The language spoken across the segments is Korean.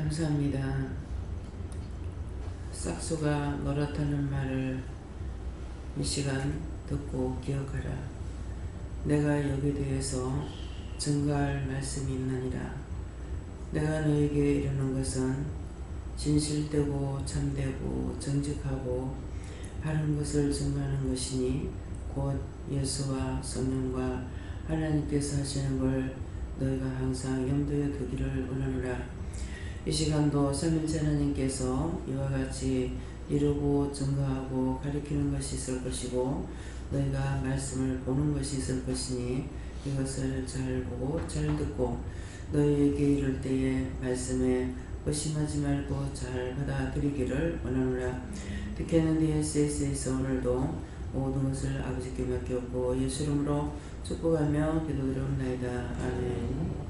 감사합니다. 싹수가 노랗다는 말을 이 시간 듣고 기억하라. 내가 여기 대해서 증거할 말씀이 있나니라. 내가 너에게 이르는 것은 진실되고 참되고 정직하고 바른 것을 증거하는 것이니 곧 예수와 성령과 하나님께서 하시는 걸 너희가 항상 염두에 두기를 원하노라. 이 시간도 삼일째 하나님께서 이와 같이 이루고 증거하고 가리키는 것이 있을 것이고 너희가 말씀을 보는 것이 있을 것이니 이것을 잘 보고 잘 듣고 너희에게 이를 때에 말씀에 의심하지 말고 잘 받아들이기를 원하노라. 특히는 DSS에서 오늘도 모든 것을 아버지께 맡겼고 예수 이름으로 축복하며 기도드리옵나이다. 아멘.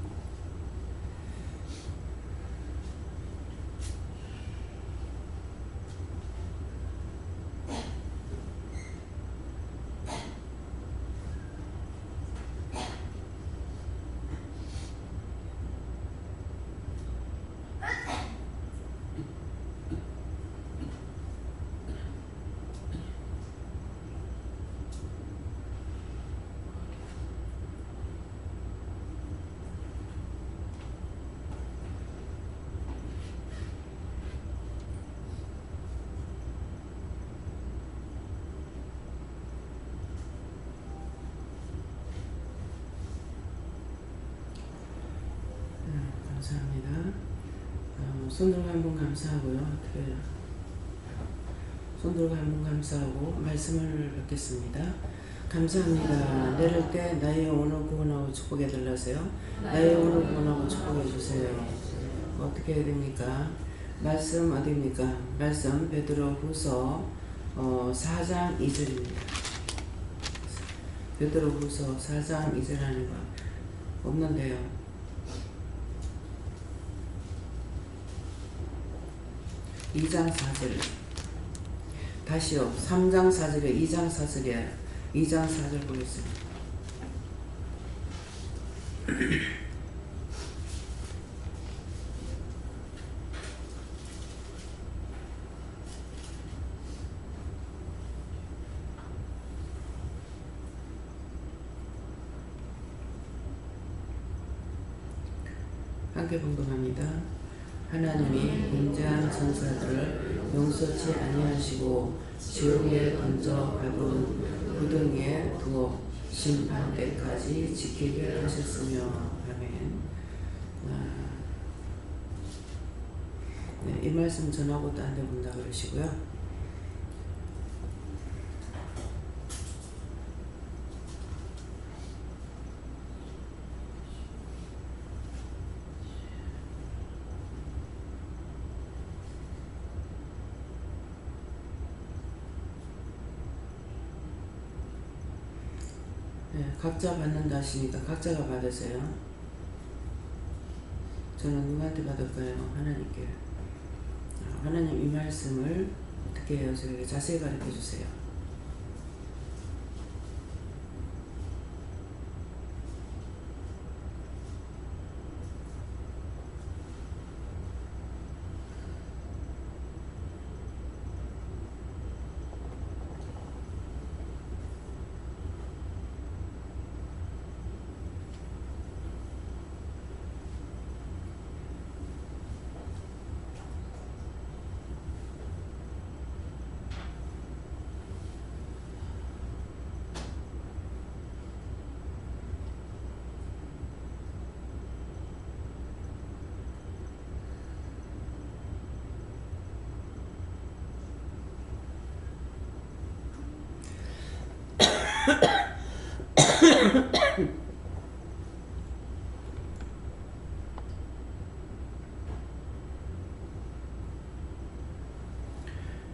감사합니다. 손들고 한번 감사하고요. 어떻게 손들고 한번 감사하고 말씀을 받겠습니다. 감사합니다. 내릴 때 나의 영혼을 구원하고 축복해 달라세요. 나의 영혼을 구원하고 축복해 주세요. 어떻게 해야 됩니까? 말씀 어디입니까? 말씀 베드로후서 4장 2절입니다. 베드로후서 4장 2절 하는 거 없는데요. 2장 4절 다시요. 3장 4절에 2장 4절이에요. 2장 4절 보겠습니다. 함께 봉독합니다. 하나님이 범죄한 천사들을 용서치 아니하시고 지옥에 던져 가둔 구덩이에 두어 심판 때까지 지키게 하셨으며 아멘. 네, 이 말씀 전하고 딴 데 본다 그러시고요. 네, 각자 받는다 하시니까 각자가 받으세요. 저는 누구한테 받을까요? 하나님께. 하나님 이 말씀을 어떻게 해요? 저에게 자세히 가르쳐 주세요.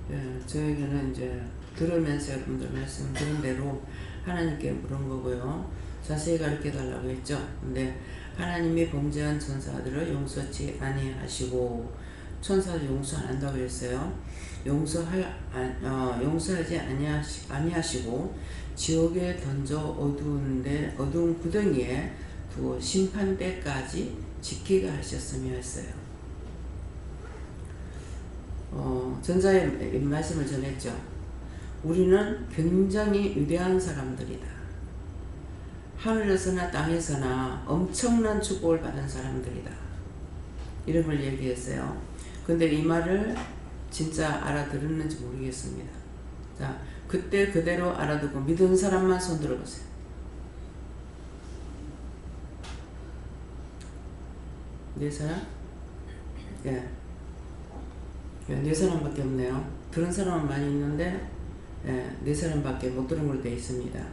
네, 저에게는 이제 들으면서 여러분들 말씀 들은 대로 하나님께 물은 거고요. 자세히 가르쳐 달라고 했죠. 근데 하나님이 범죄한 천사들을 용서치 아니하시고 천사를 용서 안 한다고 했어요. 용서하지 아니하시고 지옥에 던져 어두운 구덩이에 두어 심판 때까지 지키게 하셨으며 했어요. 전자의 말씀을 전했죠. 우리는 굉장히 위대한 사람들이다. 하늘에서나 땅에서나 엄청난 축복을 받은 사람들이다. 이런 걸 얘기했어요. 근데 이 말을 진짜 알아들었는지 모르겠습니다. 자, 그때 그대로 알아듣고 믿은 사람만 손 들어보세요. 네 사람? 예. 네 사람밖에 없네요. 들은 사람은 많이 있는데, 네 사람밖에 못 들은 걸로 되어 있습니다.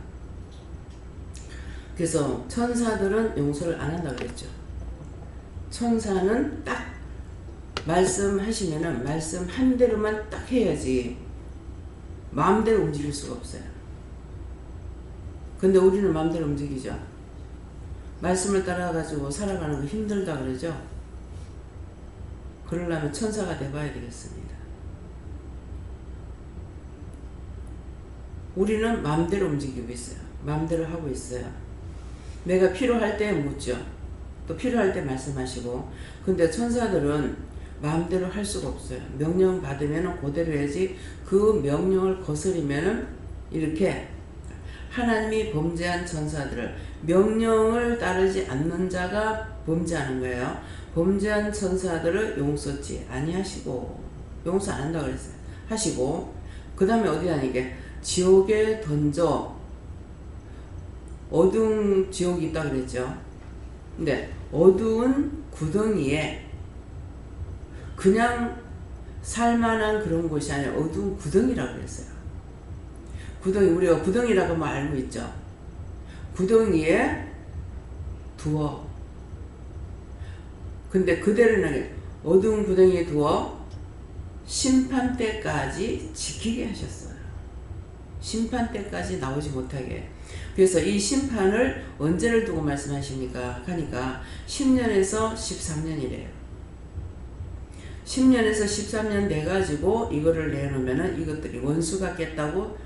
그래서 천사들은 용서를 안 한다고 그랬죠. 천사는 딱 말씀하시면은 말씀한 대로만 딱 해야지 마음대로 움직일 수가 없어요. 근데 우리는 마음대로 움직이죠. 말씀을 따라가지고 살아가는 거 힘들다 그러죠. 그러려면 천사가 돼봐야 되겠습니다. 우리는 마음대로 움직이고 있어요. 마음대로 하고 있어요. 내가 필요할 때 묻죠. 또 필요할 때 말씀하시고. 근데 천사들은 마음대로 할 수가 없어요. 명령 받으면 그대로 해야지. 그 명령을 거스리면 이렇게 하나님이 범죄한 천사들을 명령을 따르지 않는 자가 범죄하는 거예요. 범죄한 천사들을 용서치 아니하시고, 용서 안 한다고 그랬어요. 하시고, 그 다음에 어디 하니게 지옥에 던져, 어두운 지옥이 있다 그랬죠. 근데 어두운 구덩이에 그냥 살만한 그런 곳이 아니라 어두운 구덩이라고 그랬어요. 구덩이, 우리가 구덩이라고 뭐 알고 있죠. 구덩이에 두어. 근데 그대로는 어두운 구덩이에 두어 심판 때까지 지키게 하셨어요. 심판 때까지 나오지 못하게. 그래서 이 심판을 언제를 두고 말씀하십니까? 하니까 10년에서 13년이래요. 10년에서 13년 돼가지고 이거를 내놓으면은 이것들이 원수 같겠다고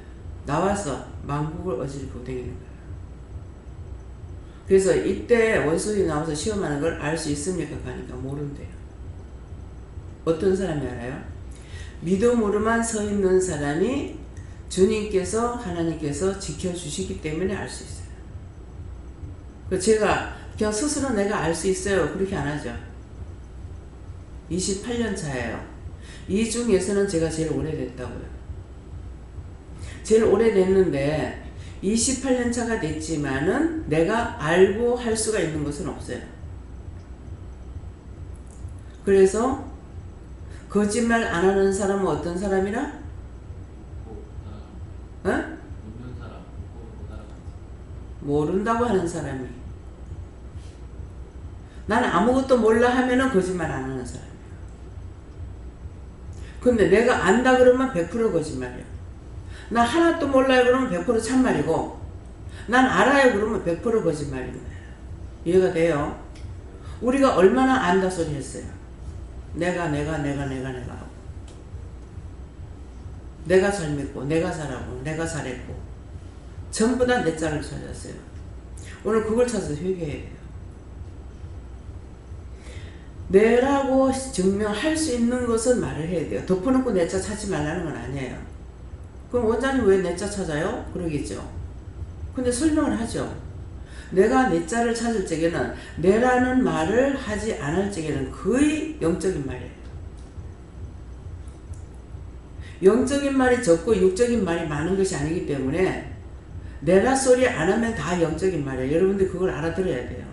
나와서 망국을 어지르고 다니는 거예요. 그래서 이때 원수들이 나와서 시험하는 걸 알 수 있습니까? 하니까 모른대요. 어떤 사람이 알아요? 믿음으로만 서 있는 사람이 주님께서, 하나님께서 지켜주시기 때문에 알 수 있어요. 제가 그냥 스스로 내가 알 수 있어요. 그렇게 안 하죠. 28년 차예요. 이 중에서는 제가 제일 오래됐다고요. 제일 오래됐는데 28년 차가 됐지만은 내가 알고 할 수가 있는 것은 없어요. 그래서 거짓말 안 하는 사람은 어떤 사람이라? 모른다고 하는 사람이. 나는 아무것도 몰라 하면은 거짓말 안 하는 사람이야. 근데 내가 안다 그러면 100% 거짓말이야. 나 하나도 몰라요 그러면 100% 참말이고, 난 알아요 그러면 100% 거짓말인 거예요. 이해가 돼요? 우리가 얼마나 안다 소리 했어요. 내가 하고. 내가 잘 믿고, 내가 잘하고, 내가 잘했고. 전부 다 내 짤을 찾았어요. 오늘 그걸 찾아서 회개해야 돼요. 내라고 증명할 수 있는 것은 말을 해야 돼요. 덮어놓고 내 짜 찾지 말라는 건 아니에요. 그럼 원장님 왜 내 짜 찾아요? 그러겠죠. 근데 설명을 하죠. 내가 내 짜를 찾을 적에는 내라는 말을 하지 않을 적에는 거의 영적인 말이에요. 영적인 말이 적고 육적인 말이 많은 것이 아니기 때문에 내라 소리 안 하면 다 영적인 말이에요. 여러분들 그걸 알아들어야 돼요.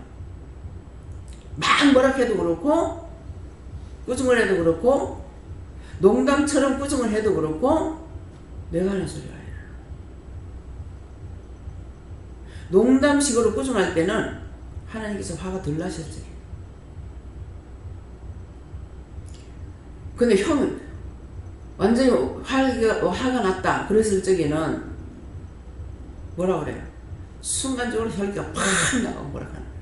막 뭐라 해도 그렇고 꾸중을 해도 그렇고 농담처럼 꾸중을 해도 그렇고 내가 하는 소리가 아니라, 농담식으로 꾸중할 때는 하나님께서 화가 덜 나셨지. 근데 형은 완전히 화가 났다 그랬을 적에는 뭐라 그래요? 순간적으로 혈기가 팍 나가고 뭐라 하는 거예요.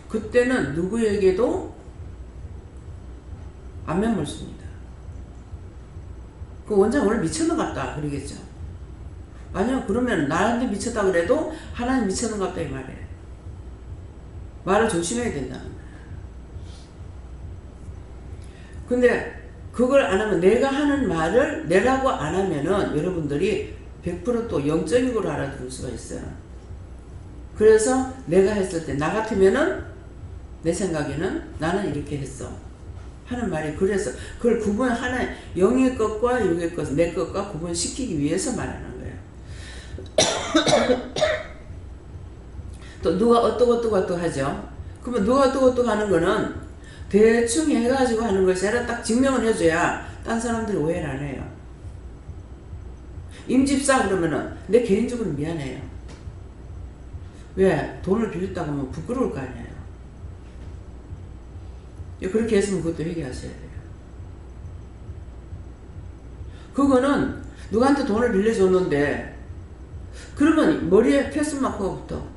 그때는 누구에게도 안 맴몰습니다. 그 원장 오늘 미쳤는 것 같다 그러겠죠. 아니요, 그러면 나한테 미쳤다 그래도 하나님 미쳤는 것 같다 이 말이에요. 말을 조심해야 된다는 거예요. 근데 그걸 안 하면 내가 하는 말을 내라고 안 하면은 여러분들이 100%또 영적으로 알아들을 수가 있어요. 그래서 내가 했을 때 나 같으면은 내 생각에는 나는 이렇게 했어 하는 말이 그래서 그걸 구분하는 영의 것과 육의 것, 내 것과 구분시키기 위해서 말하는 거예요. 또 누가 어떠고 하죠. 그러면 누가 어떠고 하는 거는 대충 해가지고 하는 것이 아니라 딱 증명을 해줘야 딴 사람들이 오해를 안 해요. 임집사 그러면은 내 개인적으로 미안해요. 왜? 돈을 빌렸다고 하면 부끄러울 거 아니에요. 그렇게 했으면 그것도 회개하셔야 돼요. 그거는 누구한테 돈을 빌려줬는데 그러면 머리에 패스마크가 붙어.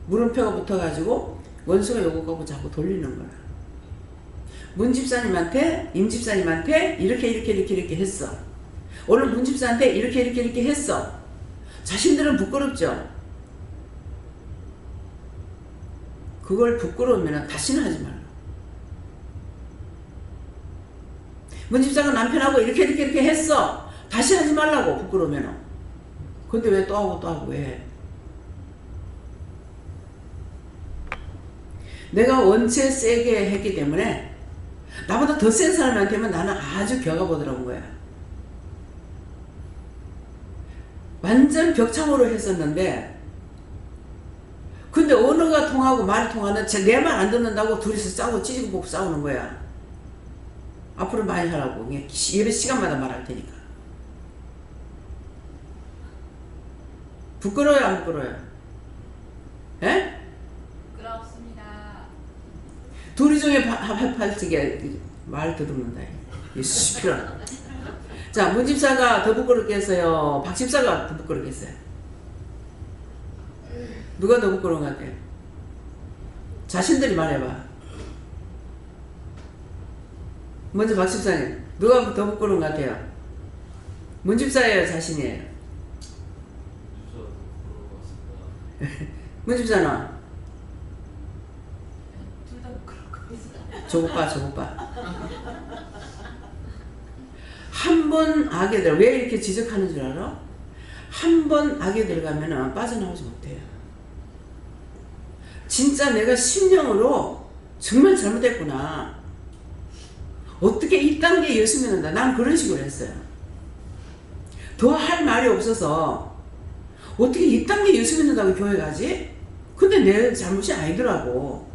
물음표가 붙어가지고 원수가 요거 갖고 자꾸 돌리는 거야. 문집사님한테 임집사님한테 이렇게 했어. 오늘 문집사한테 이렇게 했어. 자신들은 부끄럽죠. 그걸 부끄러우면 다시는 하지 말라. 문집사가 남편하고 이렇게 했어. 다시 하지 말라고 부끄러우면. 근데 왜 또 하고 왜? 내가 원체 세게 했기 때문에 나보다 더 센 사람한테만 나는 아주 격아 보더라는 거야. 완전 벽창으로 했었는데 근데 언어가 통하고 말이 통하는 내 말 안 듣는다고 둘이서 싸우고 찌지고 볶고 싸우는 거야. 앞으로 많이 하라고. 예배 시간마다 말할 테니까. 부끄러워요 안 부끄러워요? 에? 부끄럽습니다. 둘이 중에 팔찌게 말 더듬는다. 예수 필요. 자, 문집사가 더 부끄럽겠어요? 박집사가 더 부끄럽겠어요? 누가 더 부끄러운 것 같아요? 자신들이 말해봐. 먼저 박집사님, 누가 더 부끄러운 것 같아요? 문집사예요, 자신이에요? 문집사는? 둘 다 부끄러울 것 같아요. 저것 봐. 한 번 악에 들어, 왜 이렇게 지적하는 줄 알아? 한 번 악에 들어가면 빠져나오지 못해요. 진짜 내가 심령으로 정말 잘못했구나. 어떻게 이 단계에 예수 믿는다. 난 그런 식으로 했어요. 더 할 말이 없어서 어떻게 이 단계에 예수 믿는다고 교회 가지? 근데 내 잘못이 아니더라고.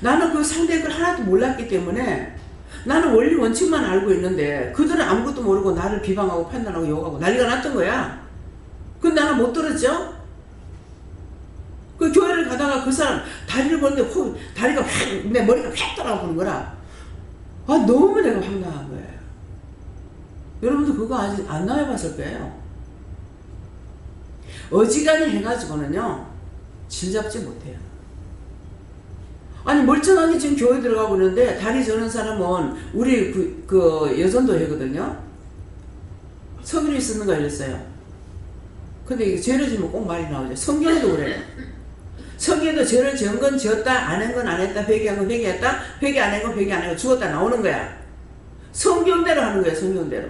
나는 그 상대의 걸 하나도 몰랐기 때문에 나는 원리 원칙만 알고 있는데 그들은 아무것도 모르고 나를 비방하고 판단하고 욕하고 난리가 났던 거야. 근데 나는 못 들었죠? 그 교회를 가다가 그 사람 다리를 보는데 다리가 확, 내 머리가 휙 돌아보는 거라. 너무 내가 황당한 거예요. 여러분도 그거 아직 안 나와봤을 거예요. 어지간히 해가지고는요, 질 잡지 못해요. 아니, 멀쩡하게 지금 교회 들어가고 있는데, 다리 저는 사람은, 우리 그 여전도 회거든요? 성인이 쓰는 거 이랬어요. 근데 이게 죄를 지면 꼭 말이 나오죠. 성경도 그래요. 성경도 죄를 지은 건 지었다, 안 한 건 안 했다, 회개한 건 회개했다, 회개 안 한 건 회개 안 하고 죽었다 나오는 거야. 성경대로 하는 거야, 성경대로.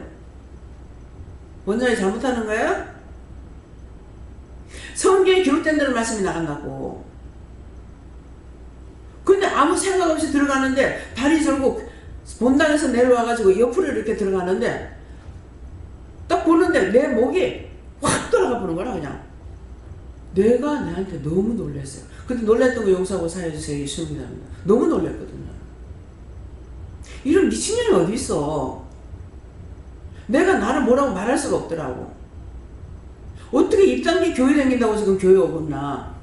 원장이 잘못하는 거예요? 성경에 기록된 대로 말씀이 나간다고. 근데 아무 생각 없이 들어가는데 다리 절고 본당에서 내려와가지고 옆으로 이렇게 들어가는데 딱 보는데 내 목이 확 돌아가 보는 거라 그냥. 내가 나한테 너무 놀랐어요. 근데 놀랐던 거 용서하고 사여주세요. 예수님이다. 너무 놀랐거든요. 이런 미친년이 어디 있어. 내가 나를 뭐라고 말할 수가 없더라고. 어떻게 입단계 교회 다닌다고 지금 교회 오겠나.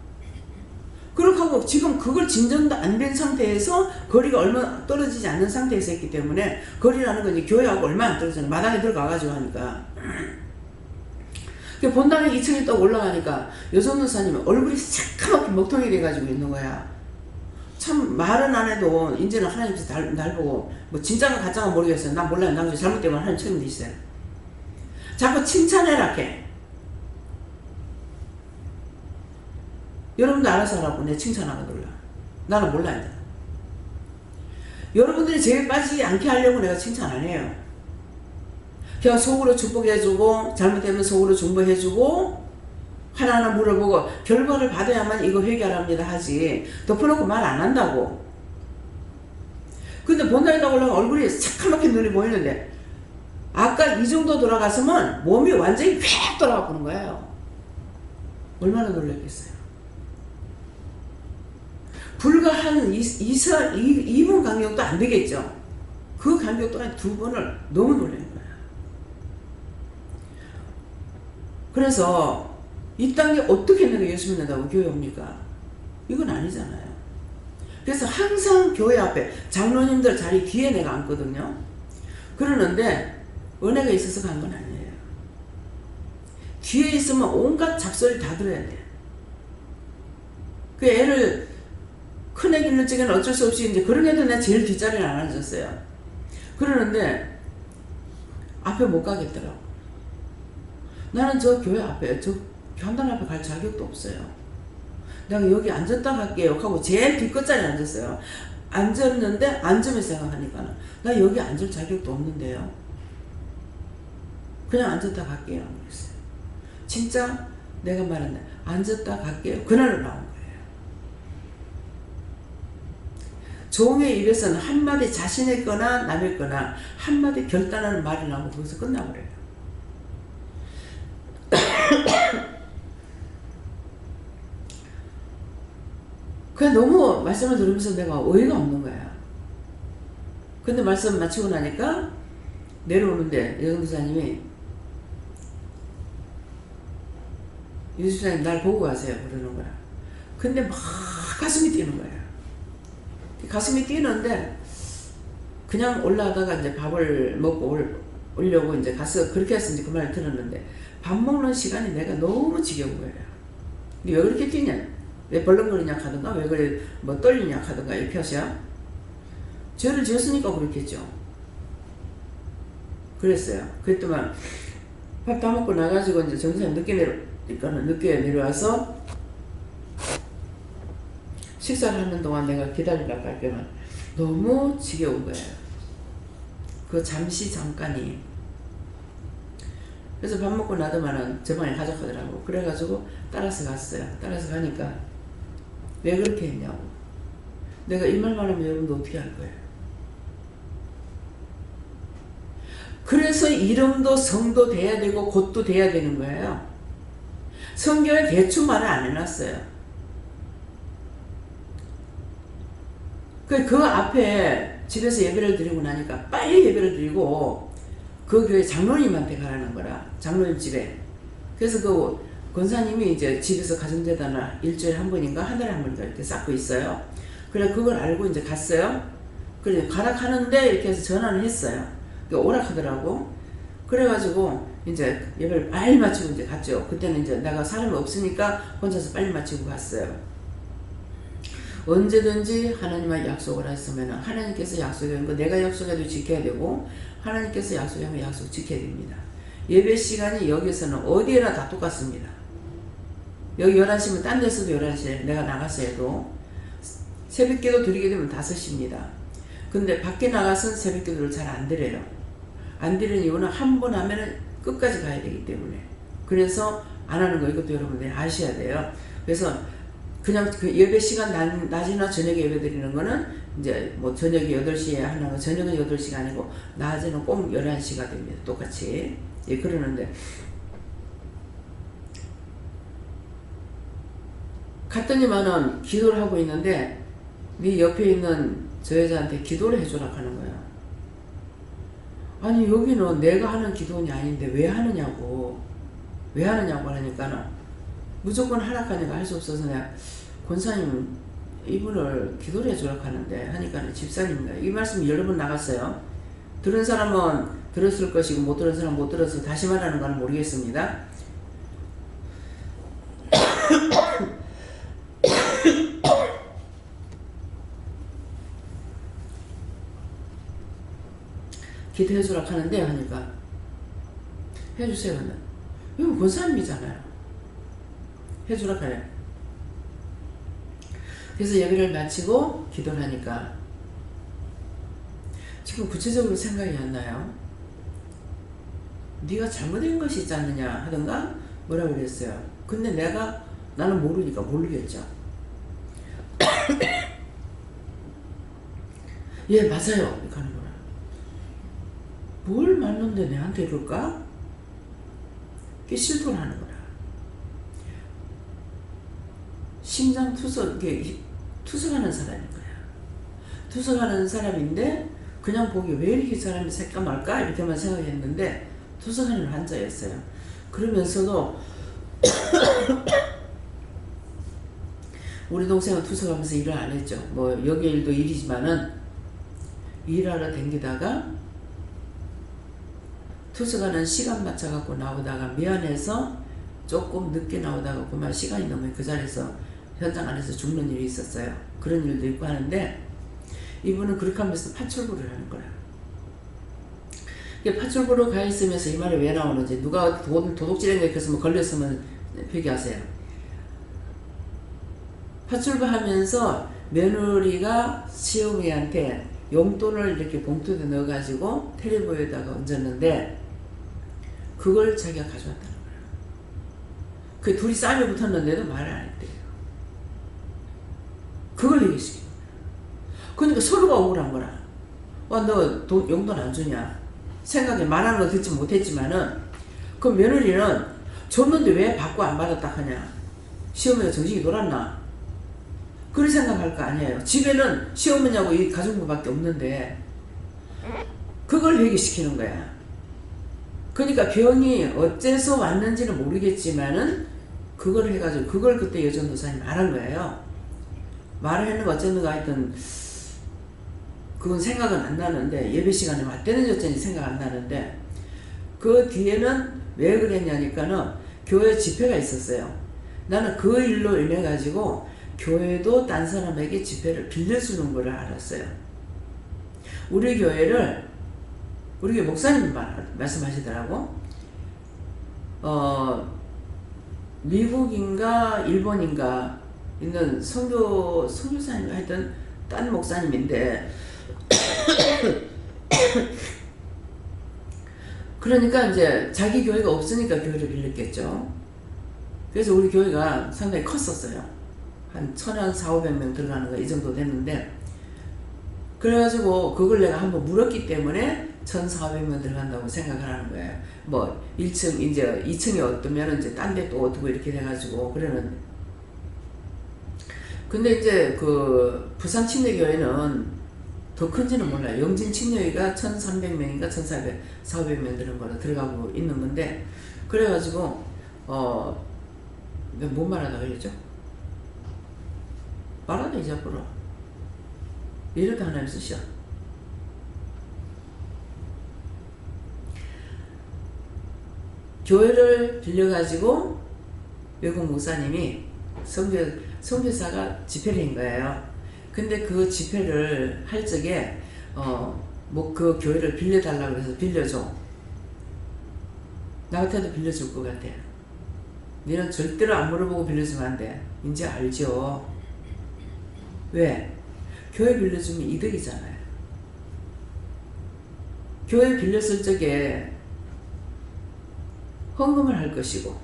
그렇게 하고 지금 그걸 진전도 안 된 상태에서 거리가 얼마 떨어지지 않는 상태에서 했기 때문에 거리라는 건 이제 교회하고 얼마 안 떨어지는 마당에 들어가가지고 하니까. 본당에 2층에 딱 올라가니까 여전도사님 얼굴이 새까맣게 먹통이 돼가지고 있는 거야. 참 말은 안 해도 이제는 하나님께서 날 보고 뭐 진짜가 가짜가 모르겠어요. 난 몰라요. 난 잘못되면 하나님 책임도 있어요. 자꾸 칭찬해라 해. 여러분도 알아서 하라고. 내 칭찬하고 놀라. 나는 몰라 이제. 여러분들이 죄에 빠지지 않게 하려고 내가 칭찬 안 해요. 그냥 속으로 축복해주고 잘못되면 속으로 중보해주고 하나하나 물어보고 결과를 받아야만 이거 회개합니다 하지 덮어놓고 말 안 한다고. 근데 본당에다 올라가 얼굴이 새카맣게 눈이 보이는데 아까 이 정도 돌아갔으면 몸이 완전히 휙 돌아가 보는 거예요. 얼마나 놀랐겠어요. 불과 한 2분 간격도 안 되겠죠. 그 간격 동안 2번을 너무 놀란 거예요. 그래서 이딴 게 어떻게 내가 예수 믿는다고 교회 옵니까? 이건 아니잖아요. 그래서 항상 교회 앞에 장로님들 자리 뒤에 내가 앉거든요. 그러는데 은혜가 있어서 간 건 아니에요. 뒤에 있으면 온갖 잡소리 다 들어야 돼. 그 애를 큰애 기를 적에는 어쩔 수 없이 이제 그런 애들 내가 제일 뒷자리에 안 앉았어요. 그러는데 앞에 못 가겠더라고. 나는 저 교회 앞에 저 교단단 앞에 갈 자격도 없어요. 내가 여기 앉았다 갈게요 하고 제일 뒷끝자리에 앉았어요. 앉았는데 앉으면 생각하니까 나 여기 앉을 자격도 없는데요. 그냥 앉았다 갈게요 그랬어요. 진짜 내가 말한 앉았다 갈게요. 그날로 나온 거예요. 종의 입에서는 한마디 자신의 거나 남의 거나 한마디 결단하는 말이 나오고 거기서 끝나버려요. 그냥 너무 말씀을 들으면서 내가 어이가 없는 거야. 근데 말씀 마치고 나니까 내려오는데 여성도사님이 유수사님 날 보고 가세요 그러는 거야. 근데 막 가슴이 뛰는 거야. 가슴이 뛰는데 그냥 올라가다가 이제 밥을 먹고 오려고 이제 가서 그렇게 해서 이제 그 말을 들었는데 밥 먹는 시간이 내가 너무 지겨운 거예요. 근데 왜 그렇게 뛰냐? 왜 벌렁거리냐 하든가 왜 그래 뭐 떨리냐 하든가 이렇게 하셔. 죄를 지었으니까 그렇겠죠. 그랬어요. 그랬더만 밥 다 먹고 나가지고 이제 정상 늦게 내려와서 식사를 하는 동안 내가 기다리려고 할 때는 너무 지겨운 거예요. 그 잠깐이. 그래서 밥 먹고 나더만은 저 방에 가져가더라고. 그래가지고 따라서 갔어요. 따라서 가니까 왜 그렇게 했냐고. 내가 이 말만 하면 여러분도 어떻게 할 거예요? 그래서 이름도 성도 돼야 되고 곧도 돼야 되는 거예요. 성경에 대충 말을 안 해놨어요. 그 앞에 집에서 예배를 드리고 나니까 빨리 예배를 드리고 그 교회 장로님한테 가라는 거라. 장로님 집에. 그래서 그 권사님이 이제 집에서 가정재단을 일주일에 한 번인가 한 달에 한 번인가 이렇게 쌓고 있어요. 그래 그걸 알고 이제 갔어요. 그래 가라 하는데 이렇게 해서 전화를 했어요. 오락하더라고. 그래가지고 이제 예배를 빨리 마치고 이제 갔죠. 그때는 이제 내가 사람이 없으니까 혼자서 빨리 마치고 갔어요. 언제든지 하나님과 약속을 했으면 하나님께서 약속한 거 내가 약속해도 지켜야 되고 하나님께서 약속하면 약속 지켜야 됩니다. 예배 시간이 여기서는 어디에나 다 똑같습니다. 여기 11시면 딴 데서도 11시에 내가 나가서 해도 새벽기도 드리게 되면 5시입니다. 근데 밖에 나가서는 새벽기도를 잘 안 드려요. 안 드리는 이유는 한 번 하면 끝까지 가야 되기 때문에. 그래서 안 하는 거 이것도 여러분들이 아셔야 돼요. 그래서 그냥 그 예배 시간 낮이나 저녁에 예배 드리는 거는 이제 뭐 저녁에 8시에 하는 거 저녁은 8시가 아니고 낮에는 꼭 11시가 됩니다. 똑같이. 예, 그러는데 갔더니만은 기도를 하고 있는데 네 옆에 있는 저 여자한테 기도를 해주라 하는 거야. 아니 여기는 내가 하는 기도원이 아닌데 왜 하느냐고. 왜 하느냐고 하니까는 무조건 하락하니까 할 수 없어서 내가 권사님 이분을 기도를 해주라 하는데 하니까 집사님인가 이 말씀이 여러 번 나갔어요. 들은 사람은 들었을 것이고 못 들은 사람은 못 들어서 다시 말하는 건 모르겠습니다. 기도해주라 하는데 하니까 해주세요. 이거 권사님이잖아요. 해주라 그래. 그래서 예배를 마치고 기도를 하니까 지금 구체적으로 생각이 안 나요. 네가 잘못된 것이 있지 않느냐 하던가 뭐라 그랬어요. 근데 나는 모르니까 모르겠죠. 예, 맞아요. 이렇게 하는 거야. 뭘 맞는데 내한테 이럴까? 그게 실토를 하는 거야. 심장 투석하는 사람인 거야. 투석하는 사람인데 그냥 보기 왜 이렇게 사람이 새까말까 이렇게만 생각했는데 투석하는 환자였어요. 그러면서도 우리 동생은 투석하면서 일을 안 했죠. 뭐 여기 일도 일이지만은 일하러 댕기다가 투석하는 시간 맞춰갖고 나오다가 미안해서 조금 늦게 나오다가 그만 시간이 넘으면 그 자리에서 현장 안에서 죽는 일이 있었어요. 그런 일도 있고 하는데 이분은 그렇게 하면서 파출부를 하는 거야. 파출부로 가 있으면서 이 말이 왜 나오는지 누가 도둑질한 거 있으면 걸렸으면 표기하세요. 파출부 하면서 며느리가 시어머니한테 용돈을 이렇게 봉투에 넣어가지고 텔레보에다가 얹었는데 그걸 자기가 가져왔다는 거야. 그 둘이 싸움이 붙었는데도 말을 안 했대요. 그걸 얘기시킨 거야. 그러니까 서로가 억울한 거라. 너 용돈 안 주냐? 생각에 말하는 거 듣지 못했지만은 그 며느리는 줬는데 왜 받고 안 받았다 하냐? 시어머니가 정신이 돌았나? 그런 생각할 거 아니에요. 집에는 시어머니하고 이 가족부밖에 없는데 그걸 회귀시키는 거야. 그러니까 병이 어째서 왔는지는 모르겠지만은 그걸 해가지고 그걸 그때 여전도사님 말한 거예요. 말을 했는가 어쨌는가 하여튼 그건 생각은 안 나는데 예배 시간에 왔대는 여전히 생각 안 나는데 그 뒤에는 왜 그랬냐니까는 교회 집회가 있었어요. 나는 그 일로 인해 가지고 교회도 딴 사람에게 집회를 빌려주는 걸 알았어요. 우리 교회 목사님 말씀하시더라고. 미국인가 일본인가 있는 선교사님 하여튼 딴 목사님인데 그러니까 이제 자기 교회가 없으니까 교회를 빌렸겠죠. 그래서 우리 교회가 상당히 컸었어요. 한 1,400~500명 들어가는 거 이 정도 됐는데 그래가지고 그걸 내가 한번 물었기 때문에 1,400명 들어간다고 생각을 하는 거예요. 뭐 1층 이제 2층이 어떠면 이제 딴 데 또 어떻고 이렇게 돼가지고 그러는데 근데 이제 그 부산 침례교회는 더 큰지는 몰라요. 영진 침례교회가 1,300명인가 1,400명 들은 거로 들어가고 있는 건데 그래가지고 뭔 말하다 그랬죠? 말하다 이제 앞으로 이러다 하나님 쓰셔. 교회를 빌려가지고 외국 목사님이 선교사가 집회를 한 거예요. 근데 그 집회를 할 적에 뭐 그 교회를 빌려달라고 해서 빌려줘. 나 같아도 빌려줄 것 같아. 너는 절대로 안 물어보고 빌려주면 안 돼. 이제 알죠? 왜? 교회 빌려주면 이득이잖아요. 교회 빌렸을 적에 헌금을 할 것이고,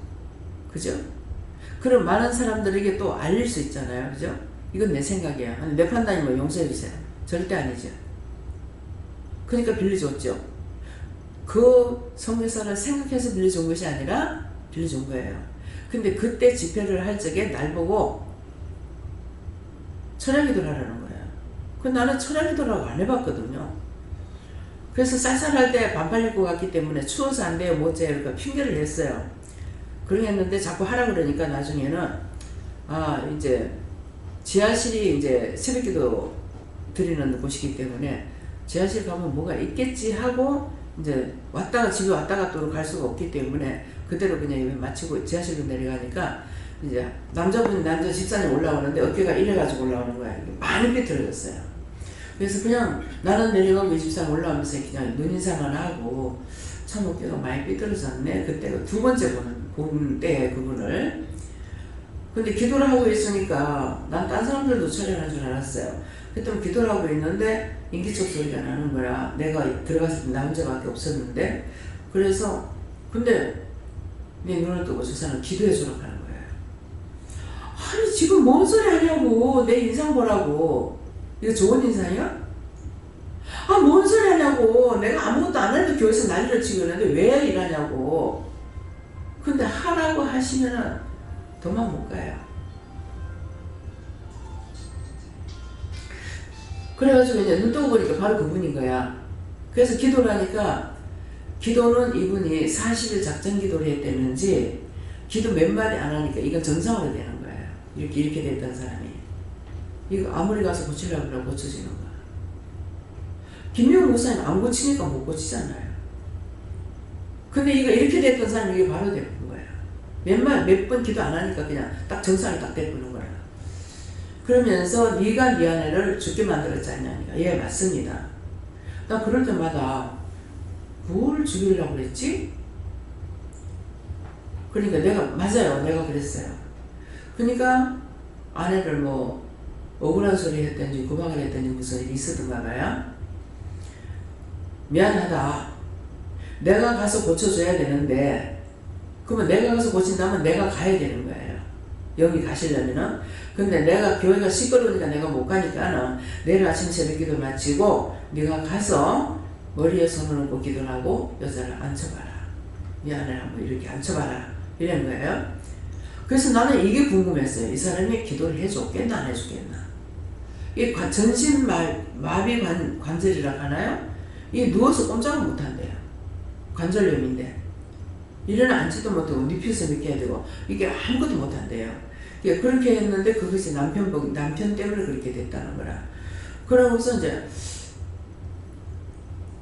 그죠? 그럼 많은 사람들에게 또 알릴 수 있잖아요. 그죠? 이건 내 생각이에요. 내 판단이면 용서해주세요. 절대 아니죠. 그러니까 빌려줬죠. 그 성교사를 생각해서 빌려준 것이 아니라 빌려준 거예요. 근데 그때 집회를 할 적에 날 보고 천양기도를 하라는 거예요. 그 나는 천양기도라고 안 해봤거든요. 그래서 쌀쌀할 때 반팔 입고 갔기 때문에 추워서 안 돼요, 못해요. 그러니까 핑계를 냈어요. 그렇게 했는데 자꾸 하라 그러니까 나중에는 이제 지하실이 이제 새벽기도 드리는 곳이기 때문에 지하실 가면 뭐가 있겠지 하고 이제 집에 왔다 갔다 갈 수가 없기 때문에 그대로 그냥 예배 마치고 지하실로 내려가니까 이제 남자 집사님 올라오는데 어깨가 이래가지고 올라오는 거야. 많이 삐뚤어졌어요. 그래서 그냥 나는 내려가고 이 집사님 올라오면서 그냥 눈인사만 하고 참 어깨가 많이 삐뚤어졌네. 그때가 두 번째 본 때에 그분을. 근데 기도를 하고 있으니까 난 딴 사람들도 처리하는 줄 알았어요. 그때 기도를 하고 있는데 인기척 소리가 나는 거야. 내가 들어갔을 때 나 혼자밖에 없었는데. 그래서 근데 내 눈을 뜨고 저 사람 기도해 주라고 하는 거예요. 아니 지금 뭔 소리 하냐고. 내 인상 보라고. 이거 좋은 인상이야? 아 뭔 소리 하냐고. 내가 아무것도 안 해도 교회에서 난리를 치고 있는데 왜 이러냐고. 근데 하라고 하시면은 도망 못 가요. 그래가지고 이제 눈 뜨고 보니까 바로 그분인 거야. 그래서 기도를 하니까 기도는 이분이 40일 작전 기도를 했다는지 기도 몇 마디 안 하니까 이건 정상화가 되는 거예요. 이렇게 됐던 사람이. 이거 아무리 가서 고치려고 그러면 고쳐지는 거야. 김명훈 목사님 안 고치니까 못 고치잖아요. 근데 이거 이렇게 됐던 사람이 이게 바로 되는 거예요. 몇 번 기도 안 하니까 그냥 딱 정상을 딱 되는 거야. 그러면서 네가 네 아내를 죽게 만들었지 않냐니까. 예, 맞습니다. 나 그럴 때마다 뭘 죽이려고 그랬지? 그러니까 맞아요. 내가 그랬어요. 그러니까 아내를 뭐 억울한 소리 했든지 구박을 했든지 무슨 일이 있었던가 봐요. 미안하다. 내가 가서 고쳐줘야 되는데 그러면 내가 가서 고친다면 내가 가야 되는 거예요. 여기 가시려면은. 근데 내가 교회가 시끄러우니까 내가 못 가니까는 내일 아침 새벽 기도 마치고 네가 가서 머리에 손을 얹고 기도를 하고 여자를 앉혀봐라. 미안해 뭐 이렇게 앉혀봐라. 이런 거예요. 그래서 나는 이게 궁금했어요. 이 사람이 기도를 해줬겠나 안 해주겠나. 이 전신 마비 관절이라고 하나요? 이 누워서 꼼짝을 못한대요. 관절염인데 일어나 앉지도 못하고 눕혀서 이렇게 해야 되고 이게 아무것도 못한대요. 그렇게 했는데 그것이 남편 때문에 그렇게 됐다는 거라. 그러고서 이제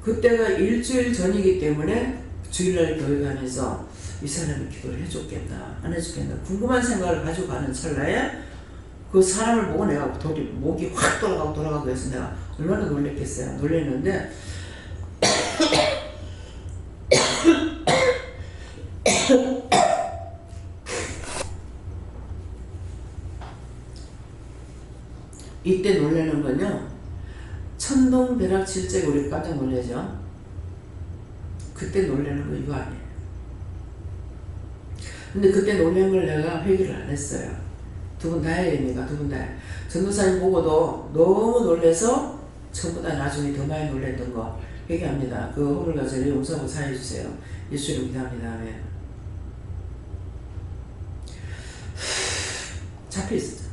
그때가 일주일 전이기 때문에 주일날 교회 가면서 이 사람이 기도를 해줬겠나 안 해줬겠나 궁금한 생각을 가지고 가는 찰나에 그 사람을 보고 내가 목이 확 돌아가고 해서 내가 얼마나 놀랬겠어요. 놀랬는데 이때 놀라는 건요. 천동벼락칠제 우리 깜짝 놀라죠. 그때 놀라는 건 이거 아니에요. 근데 그때 놀란 걸 내가 회개를 안 했어요. 두 분 다 해야 됩니까? 두 분 다. 전도사님 보고도 너무 놀라서 저보다 나중에 더 많이 놀랬던 거 회개합니다. 그 허물과 죄를 용서하고 사해 주세요. 예수님 기도합니다. 아멘. 잡혀 있었잖아요.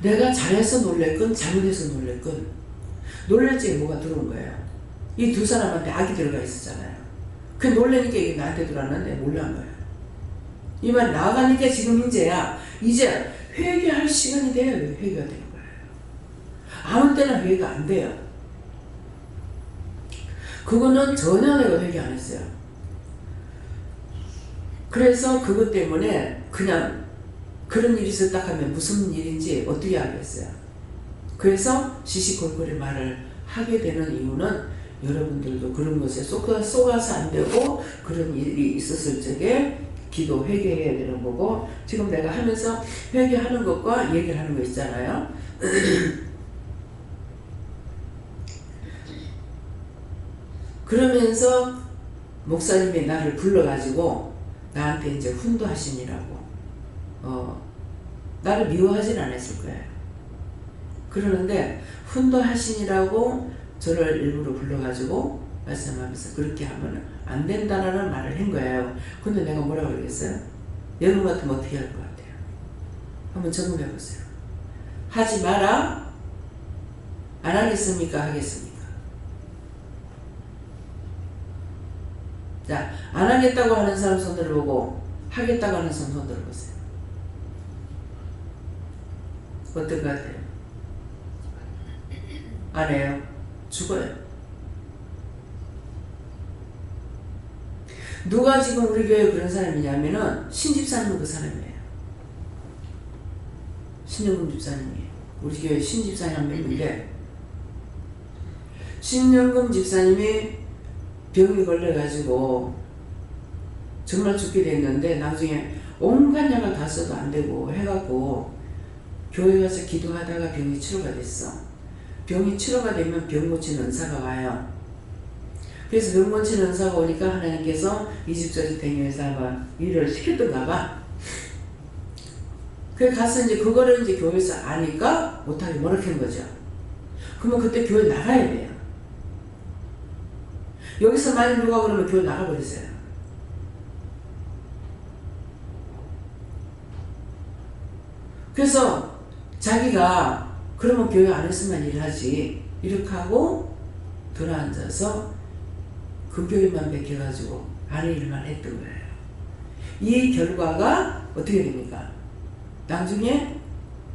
내가 잘해서 놀랬건 잘못해서 놀랬건 놀랄지에 뭐가 들어온 거예요. 이 두 사람한테 악이 들어가 있었잖아요. 그 놀라니까 이게 나한테 들어왔는데 몰란 거예요. 이 말 나가니까 지금 이제 회개할 시간이 돼야 회개가 되는 거예요. 아무 때나 회개가 안 돼요. 그거는 전혀 내가 회개 안 했어요. 그래서 그것 때문에 그냥 그런 일이 있었다 하면 무슨 일인지 어떻게 알겠어요. 그래서 시시콜콜의 말을 하게 되는 이유는 여러분들도 그런 것에 속아서 안 되고 그런 일이 있었을 적에 기도 회개해야 되는 거고 지금 내가 하면서 회개하는 것과 얘기를 하는 거 있잖아요. 그러면서 목사님이 나를 불러가지고 나한테 이제 훈도하시니라고 나를 미워하진 않았을 거예요. 그러는데 훈도하시니라고 저를 일부러 불러가지고 말씀하면서 그렇게 하면 안 된다라는 말을 한 거예요. 근데 내가 뭐라고 그러겠어요? 여러분 같으면 어떻게 할 것 같아요? 한번 점검해 보세요. 하지 마라? 안 하겠습니까? 하겠습니까? 자, 안 하겠다고 하는 사람 손 들어보고 하겠다고 하는 사람 손 들어보세요. 어떤 것 같아요? 안 해요. 죽어요. 누가 지금 우리 교회에 그런 사람이냐면은 신집사님은 그 사람이에요. 신영금 집사님이에요. 우리 교회 신집사님 한 명인데 신영금 집사님이 병이 걸려가지고 정말 죽게 됐는데 나중에 온갖 약을 다 써도 안 되고 해갖고 교회 가서 기도하다가 병이 치료가 됐어. 병이 치료가 되면 병 고치는 은사가 와요. 그래서 병 고치는 은사가 오니까 하나님께서 이집저집 다니면서 아마 일을 시켰던가 봐. 그래 가서 이제 그거를 이제 교회에서 아니까 못하게 머쓱한 거죠. 그러면 그때 교회 나가야 돼요. 여기서 만약 누가 그러면 교회 나가버리세요. 그래서 자기가 그러면 교회 안에서만 일하지 이렇게 하고 들어앉아서 금교일만 베껴가지고 안에 일만 했던 거예요. 이 결과가 어떻게 됩니까? 나중에